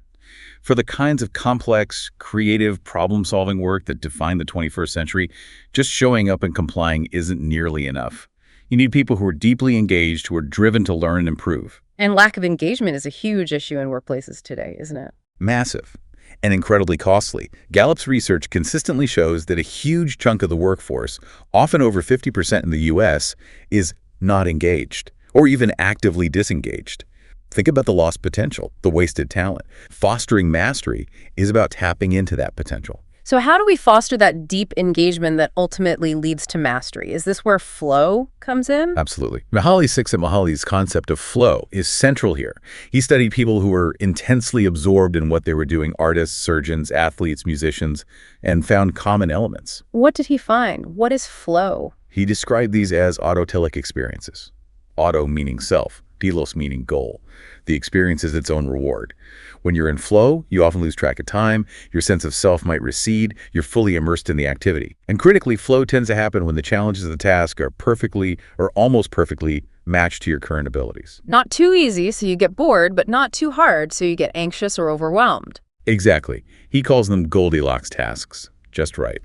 For the kinds of complex, creative, problem-solving work that define the 21st century, just showing up and complying isn't nearly enough. You need people who are deeply engaged, who are driven to learn and improve. And lack of engagement is a huge issue in workplaces today, isn't it? Massive and incredibly costly. Gallup's research consistently shows that a huge chunk of the workforce, often over 50% in the U.S., is not engaged or even actively disengaged. Think about the lost potential, the wasted talent. Fostering mastery is about tapping into that potential. So how do we foster that deep engagement that ultimately leads to mastery? Is this where flow comes in? Absolutely. Csikszentmihalyi's concept of flow is central here. He studied people who were intensely absorbed in what they were doing, artists, surgeons, athletes, musicians, and found common elements. What did he find? What is flow? He described these as autotelic experiences. Auto meaning self, telos meaning goal. The experience is its own reward. When you're in flow, you often lose track of time, your sense of self might recede, you're fully immersed in the activity. And critically, flow tends to happen when the challenges of the task are perfectly or almost perfectly matched to your current abilities. Not too easy, so you get bored, but not too hard, so you get anxious or overwhelmed. Exactly. He calls them Goldilocks tasks. Just right.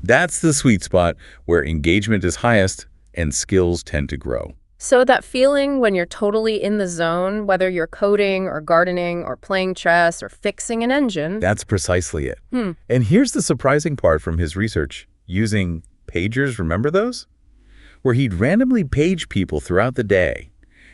That's the sweet spot where engagement is highest and skills tend to grow. So that feeling when you're totally in the zone, whether you're coding or gardening or playing chess or fixing an engine. That's precisely it. And here's the surprising part from his research. Using pagers, remember those? Where he'd randomly page people throughout the day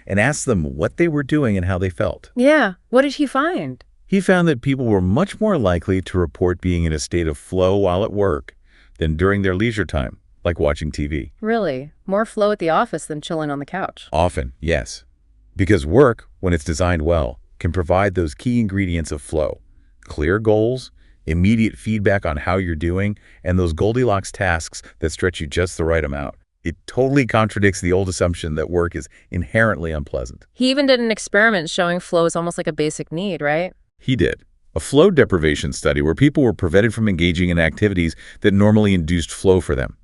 and ask them what they were doing and how they felt. Yeah. What did he find? He found that people were much more likely to report being in a state of flow while at work than during their leisure time. like watching TV. Really? More flow at the office than chilling on the couch. Often, yes. Because work, when it's designed well, can provide those key ingredients of flow. Clear goals, immediate feedback on how you're doing, and those Goldilocks tasks that stretch you just the right amount. It totally contradicts the old assumption that work is inherently unpleasant. He even did an experiment showing flow is almost like a basic need, right? He did. A flow deprivation study where people were prevented from engaging in activities that normally induced flow for them.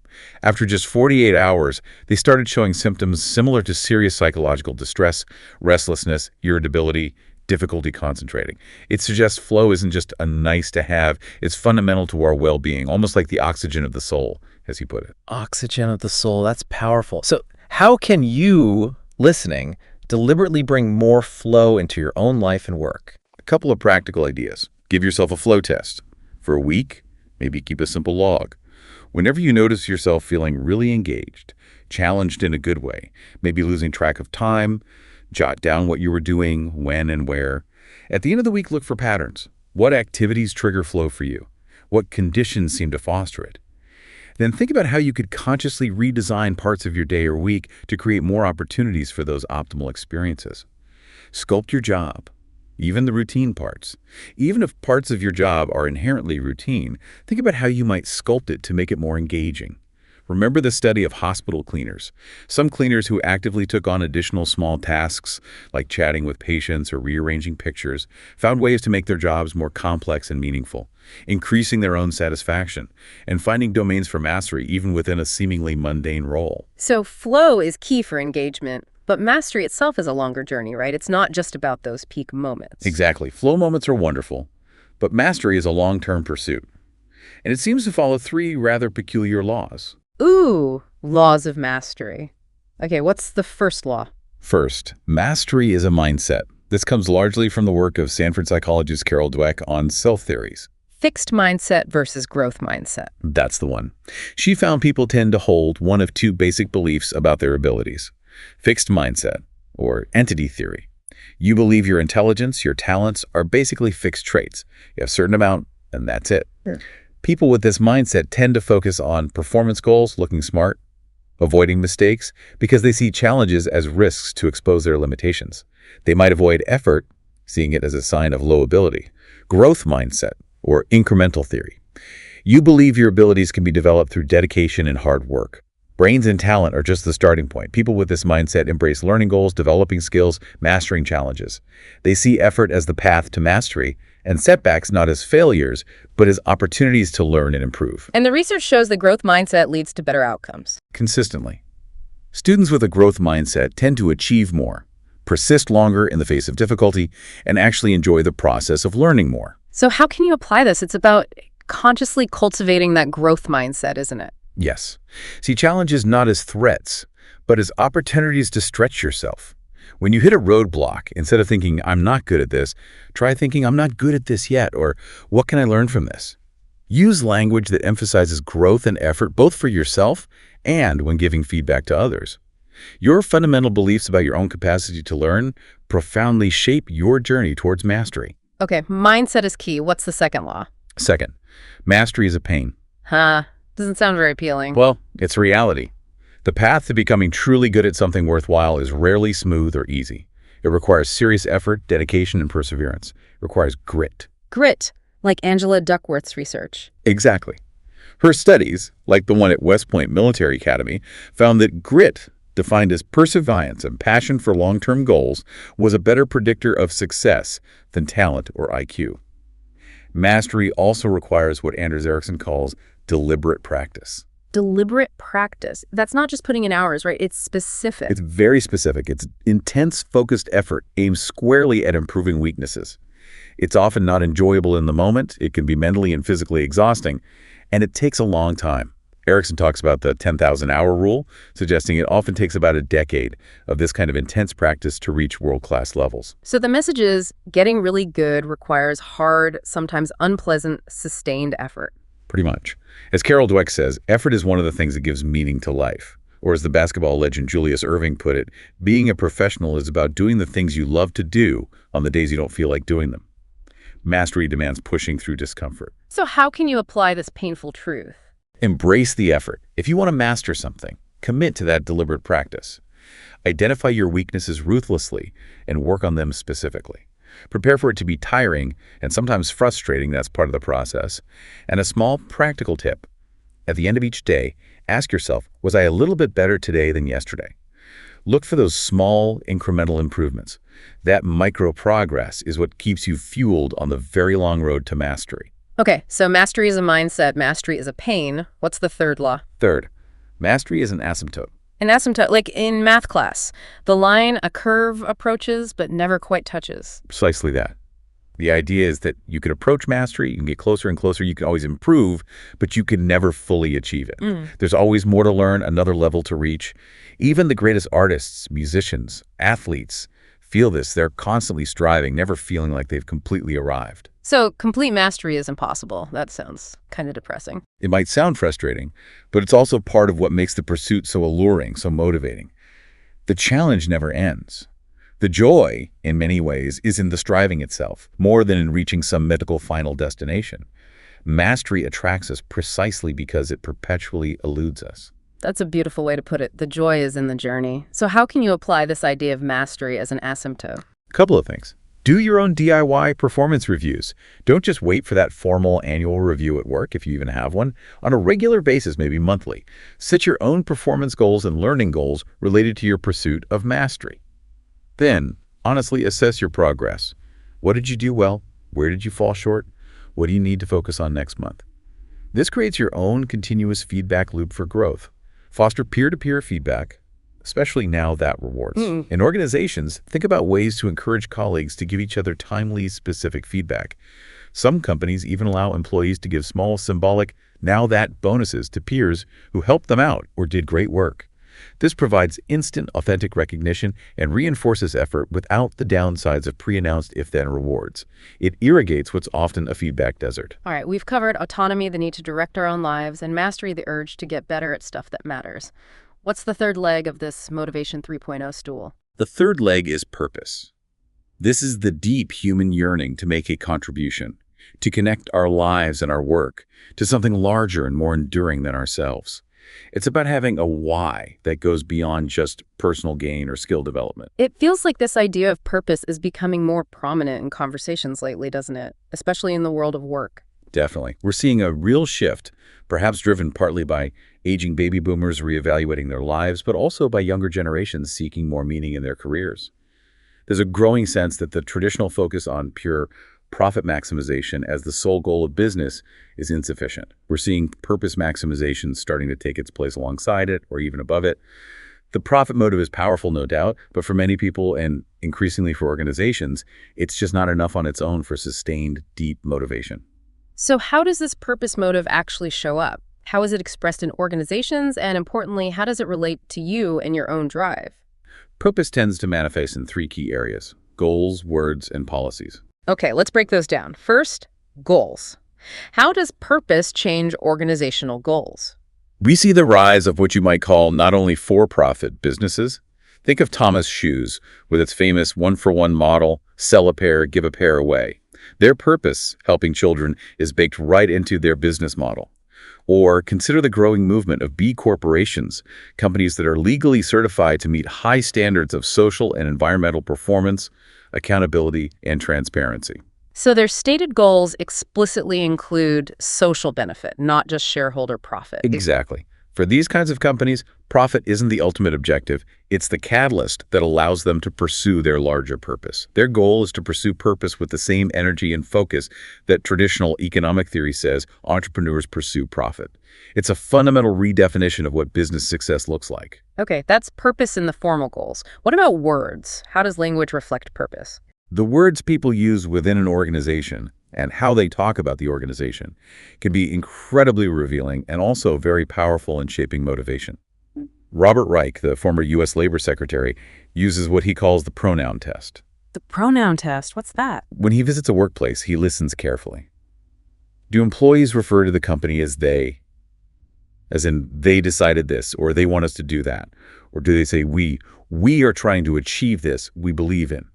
After just 48 hours, they started showing symptoms similar to serious psychological distress, restlessness, irritability, difficulty concentrating. It suggests flow isn't just a nice to have, it's fundamental to our well-being, almost like the oxygen of the soul, as he put it. Oxygen of the soul, that's powerful. So how can you, listening, deliberately bring more flow into your own life and work? A couple of practical ideas. Give yourself a flow test. For a week, maybe keep a simple log. Whenever you notice yourself feeling really engaged, challenged in a good way, maybe losing track of time, jot down what you were doing, when and where. At the end of the week, look for patterns. What activities trigger flow for you? What conditions seem to foster it? Then think about how you could consciously redesign parts of your day or week to create more opportunities for those optimal experiences. Sculpt your job, even the routine parts. Even if parts of your job are inherently routine, think about how you might sculpt it to make it more engaging. Remember the study of hospital cleaners. Some cleaners who actively took on additional small tasks, like chatting with patients or rearranging pictures, found ways to make their jobs more complex and meaningful, increasing their own satisfaction, and finding domains for mastery even within a seemingly mundane role. So flow is key for engagement, but mastery itself is a longer journey, right? It's not just about those peak moments. Exactly. Flow moments are wonderful, but mastery is a long-term pursuit. And it seems to follow three rather peculiar laws. Ooh, laws of mastery. Okay, what's the first law? First, mastery is a mindset. This comes largely from the work of Stanford psychologist Carol Dweck on self theories. Fixed mindset versus growth mindset. That's the one. She found people tend to hold one of two basic beliefs about their abilities. Fixed mindset, or entity theory. You believe your intelligence, your talents are basically fixed traits. You have a certain amount, and that's it. Sure. People with this mindset tend to focus on performance goals, looking smart, avoiding mistakes, because they see challenges as risks to expose their limitations. They might avoid effort, seeing it as a sign of low ability. Growth mindset, or incremental theory. You believe your abilities can be developed through dedication and hard work. Brains and talent are just the starting point. People with this mindset embrace learning goals, developing skills, mastering challenges. They see effort as the path to mastery, and setbacks not as failures, but as opportunities to learn and improve. And the research shows that growth mindset leads to better outcomes. Consistently. Students with a growth mindset tend to achieve more, persist longer in the face of difficulty, and actually enjoy the process of learning more. So how can you apply this? It's about consciously cultivating that growth mindset, isn't it? Yes. See challenges not as threats, but as opportunities to stretch yourself. When you hit a roadblock, instead of thinking, I'm not good at this, try thinking, I'm not good at this yet, or what can I learn from this? Use language that emphasizes growth and effort both for yourself and when giving feedback to others. Your fundamental beliefs about your own capacity to learn profoundly shape your journey towards mastery. Okay, mindset is key. What's the second law? Second, mastery is a pain. Doesn't sound very appealing. Well, it's reality. The path to becoming truly good at something worthwhile is rarely smooth or easy. It requires serious effort, dedication, and perseverance. It requires grit. Grit, like Angela Duckworth's research. Exactly. Her studies, like the one at West Point Military Academy, found that grit, defined as perseverance and passion for long-term goals, was a better predictor of success than talent or IQ. Mastery also requires what Anders Ericsson calls deliberate practice. Deliberate practice. That's not just putting in hours, right? It's specific. It's very specific. It's intense, focused effort aimed squarely at improving weaknesses. It's often not enjoyable in the moment. It can be mentally and physically exhausting, and it takes a long time. Ericsson talks about the 10,000-hour rule, suggesting it often takes about a decade of this kind of intense practice to reach world-class levels. So the message is, getting really good requires hard, sometimes unpleasant, sustained effort. Pretty much. As Carol Dweck says, effort is one of the things that gives meaning to life. Or as the basketball legend Julius Erving put it, being a professional is about doing the things you love to do on the days you don't feel like doing them. Mastery demands pushing through discomfort. So how can you apply this painful truth? Embrace the effort. If you want to master something, commit to that deliberate practice. Identify your weaknesses ruthlessly and work on them specifically. Prepare for it to be tiring and sometimes frustrating. That's part of the process. And a small practical tip. At the end of each day, ask yourself, was I a little bit better today than yesterday? Look for those small incremental improvements. That micro progress is what keeps you fueled on the very long road to mastery. Okay, so mastery is a mindset, mastery is a pain. What's the third law? Third, mastery is an asymptote. An asymptote, like in math class, the line a curve approaches but never quite touches. Precisely that. The idea is that you can approach mastery, you can get closer and closer, you can always improve, but you can never fully achieve it. There's always more to learn, another level to reach. Even the greatest artists, musicians, athletes feel this. They're constantly striving, never feeling like they've completely arrived. So complete mastery is impossible. That sounds kind of depressing. It might sound frustrating, but it's also part of what makes the pursuit so alluring, so motivating. The challenge never ends. The joy, in many ways, is in the striving itself, more than in reaching some mythical final destination. Mastery attracts us precisely because it perpetually eludes us. That's a beautiful way to put it. The joy is in the journey. So how can you apply this idea of mastery as an asymptote? A couple of things. Do your own DIY performance reviews. Don't just wait for that formal annual review at work, if you even have one. On a regular basis, maybe monthly, set your own performance goals and learning goals related to your pursuit of mastery. Then, honestly assess your progress. What did you do well? Where did you fall short? What do you need to focus on next month? This creates your own continuous feedback loop for growth. Foster peer-to-peer feedback, especially now that rewards. In organizations, think about ways to encourage colleagues to give each other timely, specific feedback. Some companies even allow employees to give small, symbolic, now that bonuses to peers who helped them out or did great work. This provides instant, authentic recognition and reinforces effort without the downsides of pre-announced if-then rewards. It irrigates what's often a feedback desert. All right, we've covered autonomy, the need to direct our own lives, and mastery, the urge to get better at stuff that matters. What's the third leg of this Motivation 3.0 stool? The third leg is purpose. This is the deep human yearning to make a contribution, to connect our lives and our work to something larger and more enduring than ourselves. It's about having a why that goes beyond just personal gain or skill development. It feels like this idea of purpose is becoming more prominent in conversations lately, doesn't it? Especially in the world of work. Definitely. We're seeing a real shift, perhaps driven partly by aging baby boomers reevaluating their lives, but also by younger generations seeking more meaning in their careers. There's a growing sense that the traditional focus on pure profit maximization as the sole goal of business is insufficient. We're seeing purpose maximization starting to take its place alongside it or even above it. The profit motive is powerful, no doubt, but for many people and increasingly for organizations, it's just not enough on its own for sustained, deep motivation. So how does this purpose motive actually show up? How is it expressed in organizations? And importantly, how does it relate to you and your own drive? Purpose tends to manifest in three key areas: goals, words, and policies. Okay, let's break those down. First, goals. How does purpose change organizational goals? We see the rise of what you might call not only for-profit businesses. Think of Thomas Shoes with its famous one-for-one model, sell a pair, give a pair away. Their purpose, helping children, is baked right into their business model. Or consider the growing movement of B corporations, companies that are legally certified to meet high standards of social and environmental performance, accountability, and transparency. So their stated goals explicitly include social benefit, not just shareholder profit. Exactly. For these kinds of companies, profit isn't the ultimate objective. It's the catalyst that allows them to pursue their larger purpose. Their goal is to pursue purpose with the same energy and focus that traditional economic theory says entrepreneurs pursue profit. It's a fundamental redefinition of what business success looks like. Okay, that's purpose in the formal goals. What about words? How does language reflect purpose? The words people use within an organization and how they talk about the organization can be incredibly revealing and also very powerful in shaping motivation. Robert Reich, the former U.S. Labor Secretary, uses what he calls the pronoun test. The pronoun test, what's that? When he visits a workplace, he listens carefully. Do employees refer to the company as they? As in, they decided this, or they want us to do that? Or do they say we? We are trying to achieve this we believe in.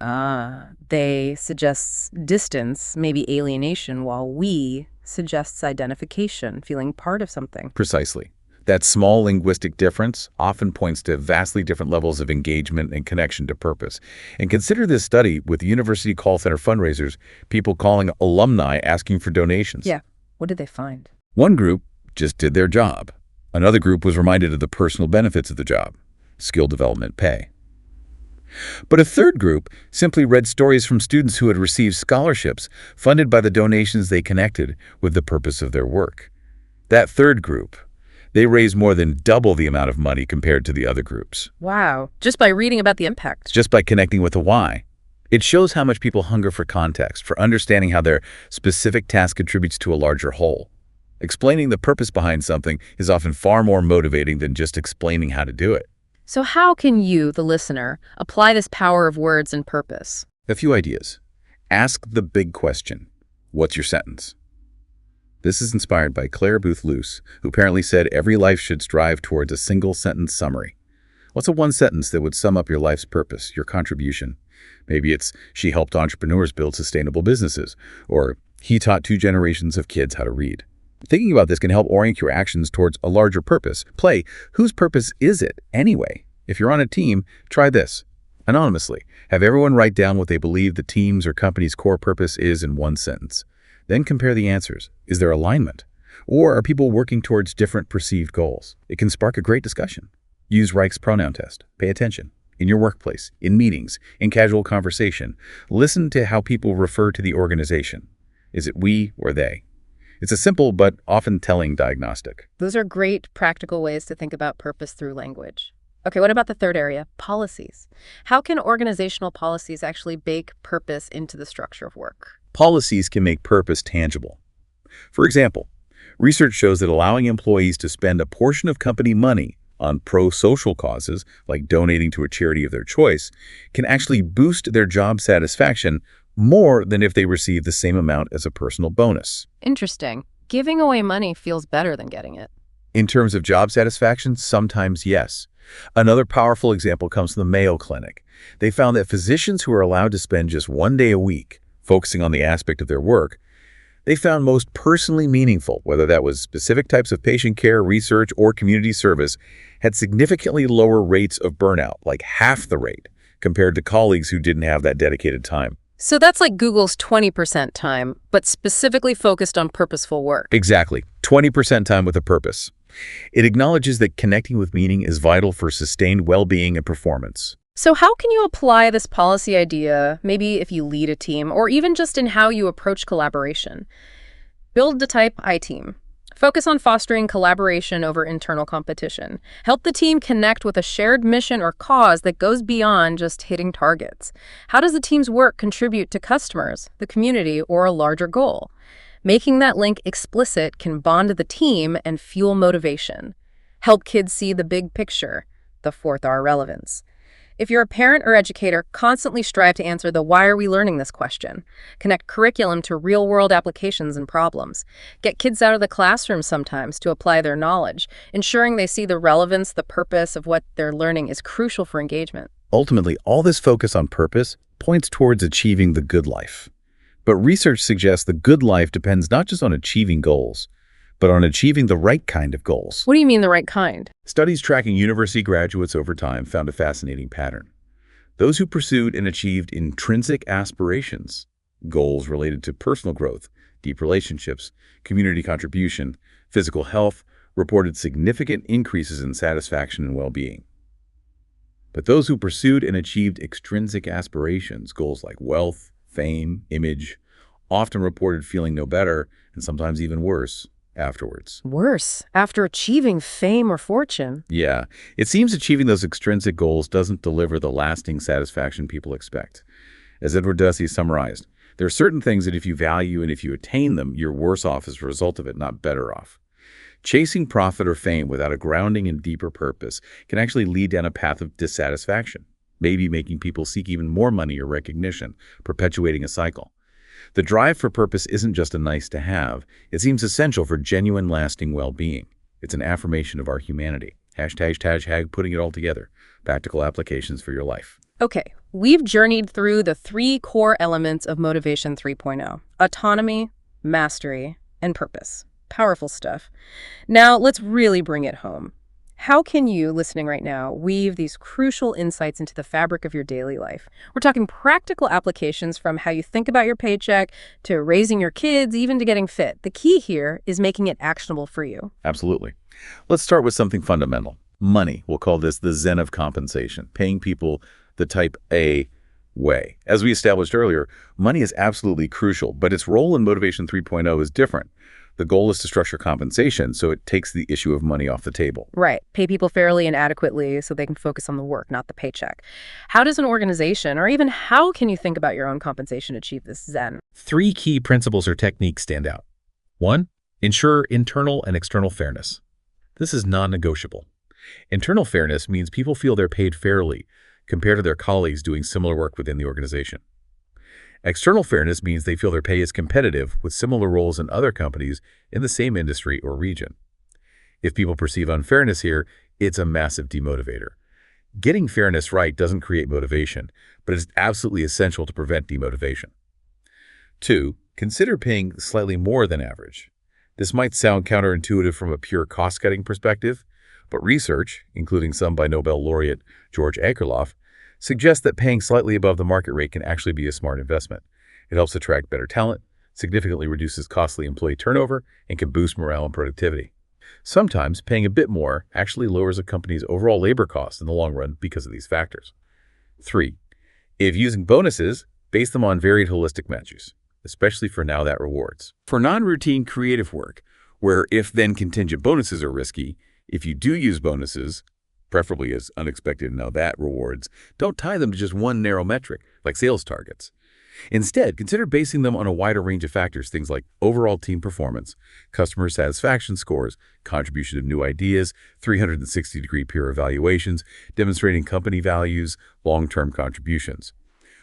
They suggests distance, maybe alienation, while we suggests identification, feeling part of something. Precisely. That small linguistic difference often points to vastly different levels of engagement and connection to purpose. And consider this study with university call center fundraisers, people calling alumni asking for donations. Yeah. What did they find? One group just did their job. Another group was reminded of the personal benefits of the job, skill development, pay. But a third group simply read stories from students who had received scholarships funded by the donations they connected with the purpose of their work. That third group, they raised more than double the amount of money compared to the other groups. Wow. Just by reading about the impact. Just by connecting with the why. It shows how much people hunger for context, for understanding how their specific task contributes to a larger whole. Explaining the purpose behind something is often far more motivating than just explaining how to do it. So how can you, the listener, apply this power of words and purpose? A few ideas. Ask the big question. What's your sentence? This is inspired by Claire Booth Luce, who apparently said every life should strive towards a single-sentence summary. What's a one sentence that would sum up your life's purpose, your contribution? Maybe it's, she helped entrepreneurs build sustainable businesses, or he taught 2 generations of kids how to read. Thinking about this can help orient your actions towards a larger purpose. Play, whose purpose is it anyway? If you're on a team, try this. Anonymously, have everyone write down what they believe the team's or company's core purpose is in one sentence. Then compare the answers. Is there alignment? Or are people working towards different perceived goals? It can spark a great discussion. Use Reich's pronoun test. Pay attention. In your workplace, in meetings, in casual conversation, listen to how people refer to the organization. Is it we or they? It's a simple but often telling diagnostic. Those are great practical ways to think about purpose through language. Okay, what about the third area? Policies. How can organizational policies actually bake purpose into the structure of work? Policies can make purpose tangible. For example, research shows that allowing employees to spend a portion of company money on pro-social causes, like donating to a charity of their choice, can actually boost their job satisfaction more than if they receive the same amount as a personal bonus. Interesting. Giving away money feels better than getting it. In terms of job satisfaction, sometimes yes. Another powerful example comes from the Mayo Clinic. They found that physicians who are allowed to spend just 1 day a week focusing on the aspect of their work, they found most personally meaningful, whether that was specific types of patient care, research, or community service, had significantly lower rates of burnout, like half the rate, compared to colleagues who didn't have that dedicated time. So that's like Google's 20% time, but specifically focused on purposeful work. Exactly. 20% time with a purpose. It acknowledges that connecting with meaning is vital for sustained well-being and performance. So how can you apply this policy idea, maybe if you lead a team, or even just in how you approach collaboration? Build the type I team. Focus on fostering collaboration over internal competition. Help the team connect with a shared mission or cause that goes beyond just hitting targets. How does the team's work contribute to customers, the community, or a larger goal? Making that link explicit can bond the team and fuel motivation. Help kids see the big picture, the 4th R relevance. If you're a parent or educator, constantly strive to answer the why are we learning this question. Connect curriculum to real-world applications and problems. Get kids out of the classroom sometimes to apply their knowledge. Ensuring they see the relevance, the purpose of what they're learning is crucial for engagement. Ultimately, all this focus on purpose points towards achieving the good life. But research suggests the good life depends not just on achieving goals, but on achieving the right kind of goals. What do you mean the right kind? Studies tracking university graduates over time found a fascinating pattern. Those who pursued and achieved intrinsic aspirations, goals related to personal growth, deep relationships, community contribution, physical health, reported significant increases in satisfaction and well-being. But those who pursued and achieved extrinsic aspirations, goals like wealth, fame, image, often reported feeling no better, and sometimes even worse, afterwards. Worse, after achieving fame or fortune. Yeah, it seems achieving those extrinsic goals doesn't deliver the lasting satisfaction people expect. As Edward Dussey summarized, there are certain things that if you value and if you attain them, you're worse off as a result of it, not better off. Chasing profit or fame without a grounding and deeper purpose can actually lead down a path of dissatisfaction, maybe making people seek even more money or recognition, perpetuating a cycle. The drive for purpose isn't just a nice to have. It seems essential for genuine, lasting well-being. It's an affirmation of our humanity. #, putting it all together. Practical applications for your life. Okay, we've journeyed through the 3 core elements of Motivation 3.0: autonomy, mastery, and purpose. Powerful stuff. Now, let's really bring it home. How can you, listening right now, weave these crucial insights into the fabric of your daily life? We're talking practical applications from how you think about your paycheck to raising your kids, even to getting fit. The key here is making it actionable for you. Absolutely. Let's start with something fundamental. Money. We'll call this the Zen of compensation, paying people the type A way. As we established earlier, money is absolutely crucial, but its role in Motivation 3.0 is different. The goal is to structure compensation so it takes the issue of money off the table. Right. Pay people fairly and adequately so they can focus on the work, not the paycheck. How does an organization, or even how can you think about your own compensation, achieve this Zen? 3 key principles or techniques stand out. 1. Ensure internal and external fairness. This is non-negotiable. Internal fairness means people feel they're paid fairly compared to their colleagues doing similar work within the organization. External fairness means they feel their pay is competitive with similar roles in other companies in the same industry or region. If people perceive unfairness here, it's a massive demotivator. Getting fairness right doesn't create motivation, but it's absolutely essential to prevent demotivation. 2. Consider paying slightly more than average. This might sound counterintuitive from a pure cost-cutting perspective, but research, including some by Nobel laureate George Akerlof, suggests that paying slightly above the market rate can actually be a smart investment. It helps attract better talent, significantly reduces costly employee turnover, and can boost morale and productivity. Sometimes paying a bit more actually lowers a company's overall labor costs in the long run because of these factors. 3. If using bonuses, base them on varied holistic measures, especially for now that rewards. For non-routine creative work, where if-then contingent bonuses are risky, if you do use bonuses, preferably as unexpected now that rewards, don't tie them to just one narrow metric, like sales targets. Instead, consider basing them on a wider range of factors, things like overall team performance, customer satisfaction scores, contribution of new ideas, 360-degree peer evaluations, demonstrating company values, long-term contributions.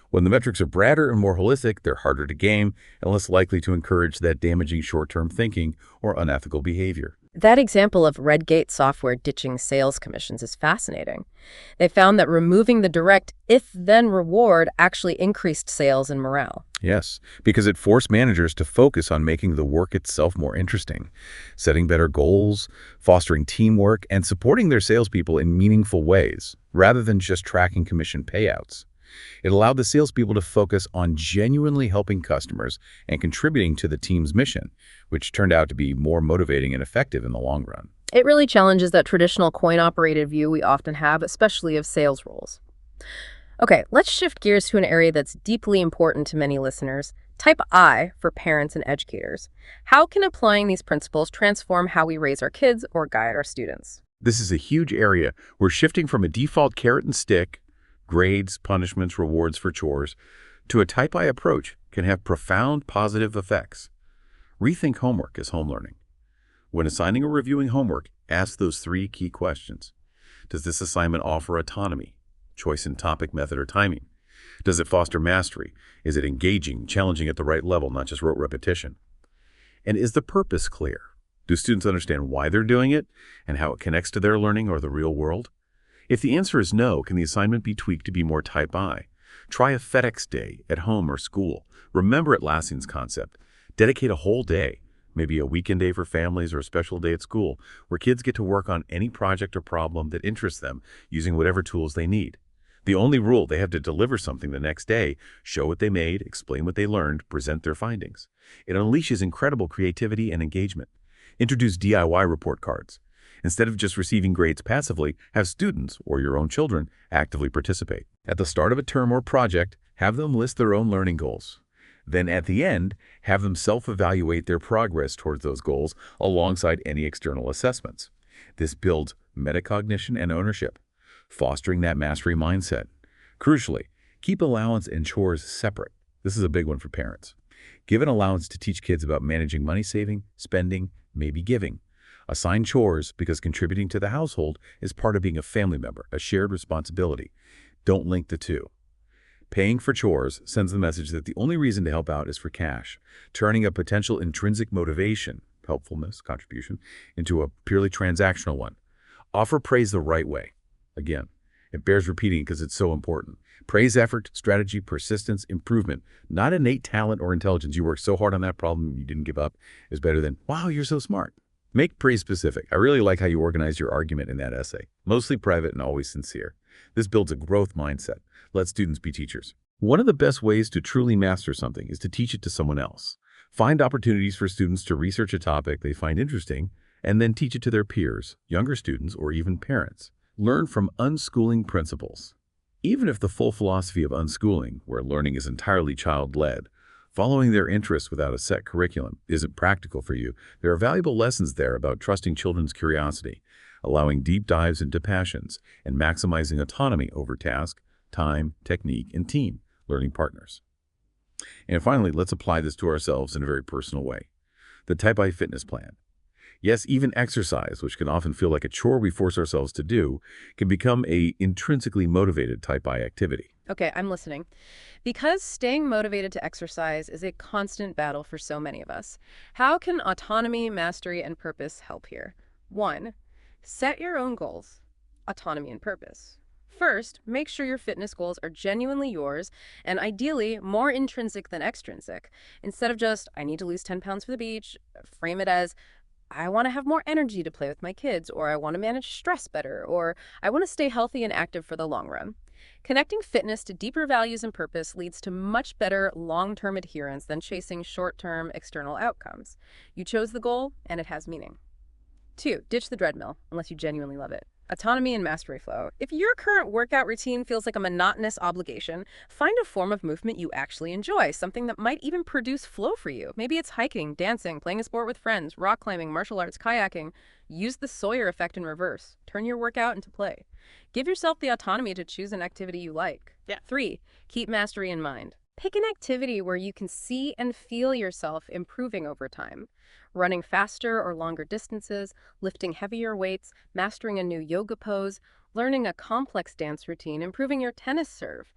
When the metrics are broader and more holistic, they're harder to game and less likely to encourage that damaging short-term thinking or unethical behavior. That example of Redgate software ditching sales commissions is fascinating. They found that removing the direct if-then reward actually increased sales and morale. Yes, because it forced managers to focus on making the work itself more interesting, setting better goals, fostering teamwork, and supporting their salespeople in meaningful ways, rather than just tracking commission payouts. It allowed the salespeople to focus on genuinely helping customers and contributing to the team's mission, which turned out to be more motivating and effective in the long run. It really challenges that traditional coin-operated view we often have, especially of sales roles. Okay, let's shift gears to an area that's deeply important to many listeners, type I for parents and educators. How can applying these principles transform how we raise our kids or guide our students? This is a huge area. We're shifting from a default carrot and stick, grades, punishments, rewards for chores, to a type I approach can have profound positive effects. Rethink homework as home learning. When assigning or reviewing homework, ask those 3 key questions. Does this assignment offer autonomy, choice in topic, method, or timing? Does it foster mastery? Is it engaging, challenging at the right level, not just rote repetition? And is the purpose clear? Do students understand why they're doing it and how it connects to their learning or the real world? If the answer is no, can the assignment be tweaked to be more type I? Try a FedEx day at home or school. Remember Atlassian's concept. Dedicate a whole day, maybe a weekend day for families or a special day at school, where kids get to work on any project or problem that interests them using whatever tools they need. The only rule, they have to deliver something the next day, show what they made, explain what they learned, present their findings. It unleashes incredible creativity and engagement. Introduce DIY report cards. Instead of just receiving grades passively, have students or your own children actively participate. At the start of a term or project, have them list their own learning goals. Then at the end, have them self-evaluate their progress towards those goals alongside any external assessments. This builds metacognition and ownership, fostering that mastery mindset. Crucially, keep allowance and chores separate. This is a big one for parents. Give an allowance to teach kids about managing money saving, spending, maybe giving. Assign chores because contributing to the household is part of being a family member, a shared responsibility. Don't link the two. Paying for chores sends the message that the only reason to help out is for cash, turning a potential intrinsic motivation, helpfulness, contribution, into a purely transactional one. Offer praise the right way. Again, it bears repeating because it's so important. Praise effort, strategy, persistence, improvement, not innate talent or intelligence. You worked so hard on that problem, you didn't give up, is better than, wow, you're so smart. Make praise specific. I really like how you organize your argument in that essay. Mostly private and always sincere. This builds a growth mindset. Let students be teachers. One of the best ways to truly master something is to teach it to someone else. Find opportunities for students to research a topic they find interesting and then teach it to their peers, younger students, or even parents. Learn from unschooling principles. Even if the full philosophy of unschooling, where learning is entirely child-led, following their interests without a set curriculum isn't practical for you, there are valuable lessons there about trusting children's curiosity, allowing deep dives into passions, and maximizing autonomy over task, time, technique, and team learning partners. And finally, let's apply this to ourselves in a very personal way. The Type I fitness plan. Yes, even exercise, which can often feel like a chore we force ourselves to do, can become a intrinsically motivated Type I activity. Okay, I'm listening. Because staying motivated to exercise is a constant battle for so many of us, how can autonomy, mastery, and purpose help here? 1. Set your own goals. Autonomy and purpose. First, make sure your fitness goals are genuinely yours and ideally more intrinsic than extrinsic. Instead of just, I need to lose 10 pounds for the beach, frame it as, I want to have more energy to play with my kids, or I want to manage stress better, or I want to stay healthy and active for the long run. Connecting fitness to deeper values and purpose leads to much better long-term adherence than chasing short-term external outcomes. You chose the goal, and it has meaning. 2, ditch the treadmill, unless you genuinely love it. Autonomy and mastery flow. If your current workout routine feels like a monotonous obligation, find a form of movement you actually enjoy, something that might even produce flow for you. Maybe it's hiking, dancing, playing a sport with friends, rock climbing, martial arts, kayaking. Use the Sawyer effect in reverse. Turn your workout into play. Give yourself the autonomy to choose an activity you like. 3, keep mastery in mind. Pick an activity where you can see and feel yourself improving over time. Running faster or longer distances, lifting heavier weights, mastering a new yoga pose, learning a complex dance routine, improving your tennis serve.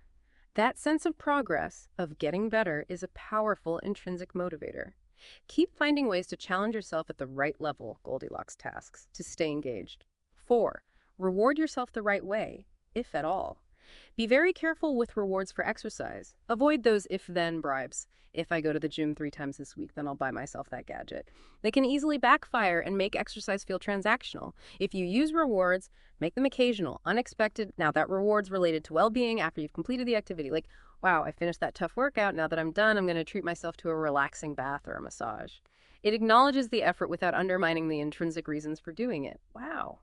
That sense of progress, of getting better, is a powerful intrinsic motivator. Keep finding ways to challenge yourself at the right level, Goldilocks tasks, to stay engaged. 4, reward yourself the right way, if at all. Be very careful with rewards for exercise. Avoid those if-then bribes. If I go to the gym 3 times this week, then I'll buy myself that gadget. They can easily backfire and make exercise feel transactional. If you use rewards, make them occasional, unexpected. Now that reward's related to well-being after you've completed the activity. Like, wow, I finished that tough workout. Now that I'm done, I'm going to treat myself to a relaxing bath or a massage. It acknowledges the effort without undermining the intrinsic reasons for doing it. Wow.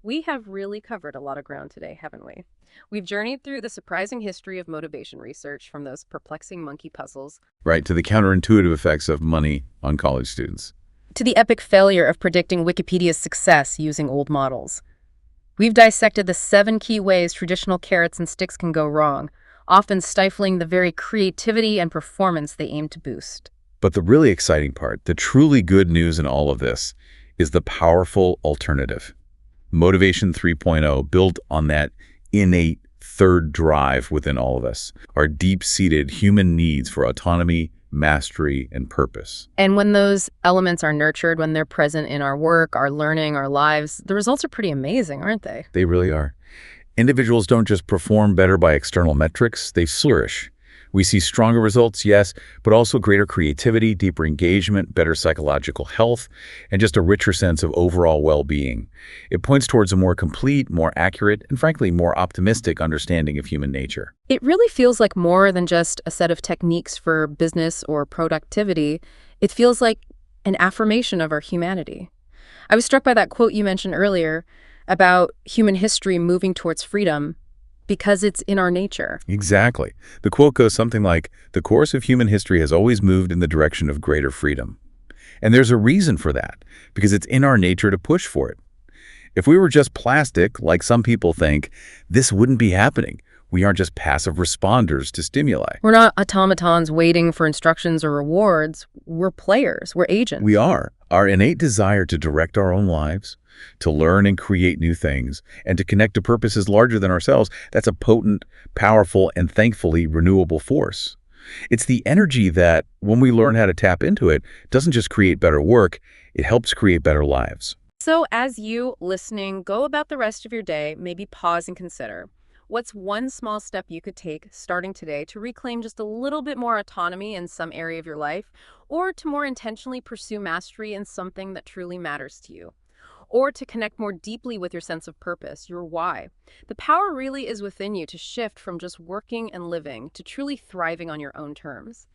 We have really covered a lot of ground today, haven't we? We've journeyed through the surprising history of motivation research, from those perplexing monkey puzzles, Right, to the counterintuitive effects of money on college students. to the epic failure of predicting Wikipedia's success using old models. We've dissected the 7 key ways traditional carrots and sticks can go wrong, often stifling the very creativity and performance they aim to boost. But the really exciting part, the truly good news in all of this, is the powerful alternative. Motivation 3.0, built on that innate third drive within all of us, our deep-seated human needs for autonomy, mastery, and purpose. And when those elements are nurtured, when they're present in our work, our learning, our lives, the results are pretty amazing, aren't they? They really are. Individuals don't just perform better by external metrics, they flourish. We see stronger results, yes, but also greater creativity, deeper engagement, better psychological health, and just a richer sense of overall well-being. It points towards a more complete, more accurate, and frankly, more optimistic understanding of human nature. It really feels like more than just a set of techniques for business or productivity. It feels like an affirmation of our humanity. I was struck by that quote you mentioned earlier about human history moving towards freedom because it's in our nature. Exactly. The quote goes something like, "The course of human history has always moved in the direction of greater freedom." And there's a reason for that, because it's in our nature to push for it. If we were just plastic, like some people think, this wouldn't be happening. We aren't just passive responders to stimuli. We're not automatons waiting for instructions or rewards. We're players. We're agents. We are. Our innate desire to direct our own lives, to learn and create new things, and to connect to purposes larger than ourselves, that's a potent, powerful, and thankfully renewable force. It's the energy that, when we learn how to tap into it, doesn't just create better work, it helps create better lives. So as you, listening, go about the rest of your day, maybe pause and consider, What's one small step you could take starting today to reclaim just a little bit more autonomy in some area of your life, or to more intentionally pursue mastery in something that truly matters to you? Or to connect more deeply with your sense of purpose, your why. The power really is within you to shift from just working and living to truly thriving on your own terms.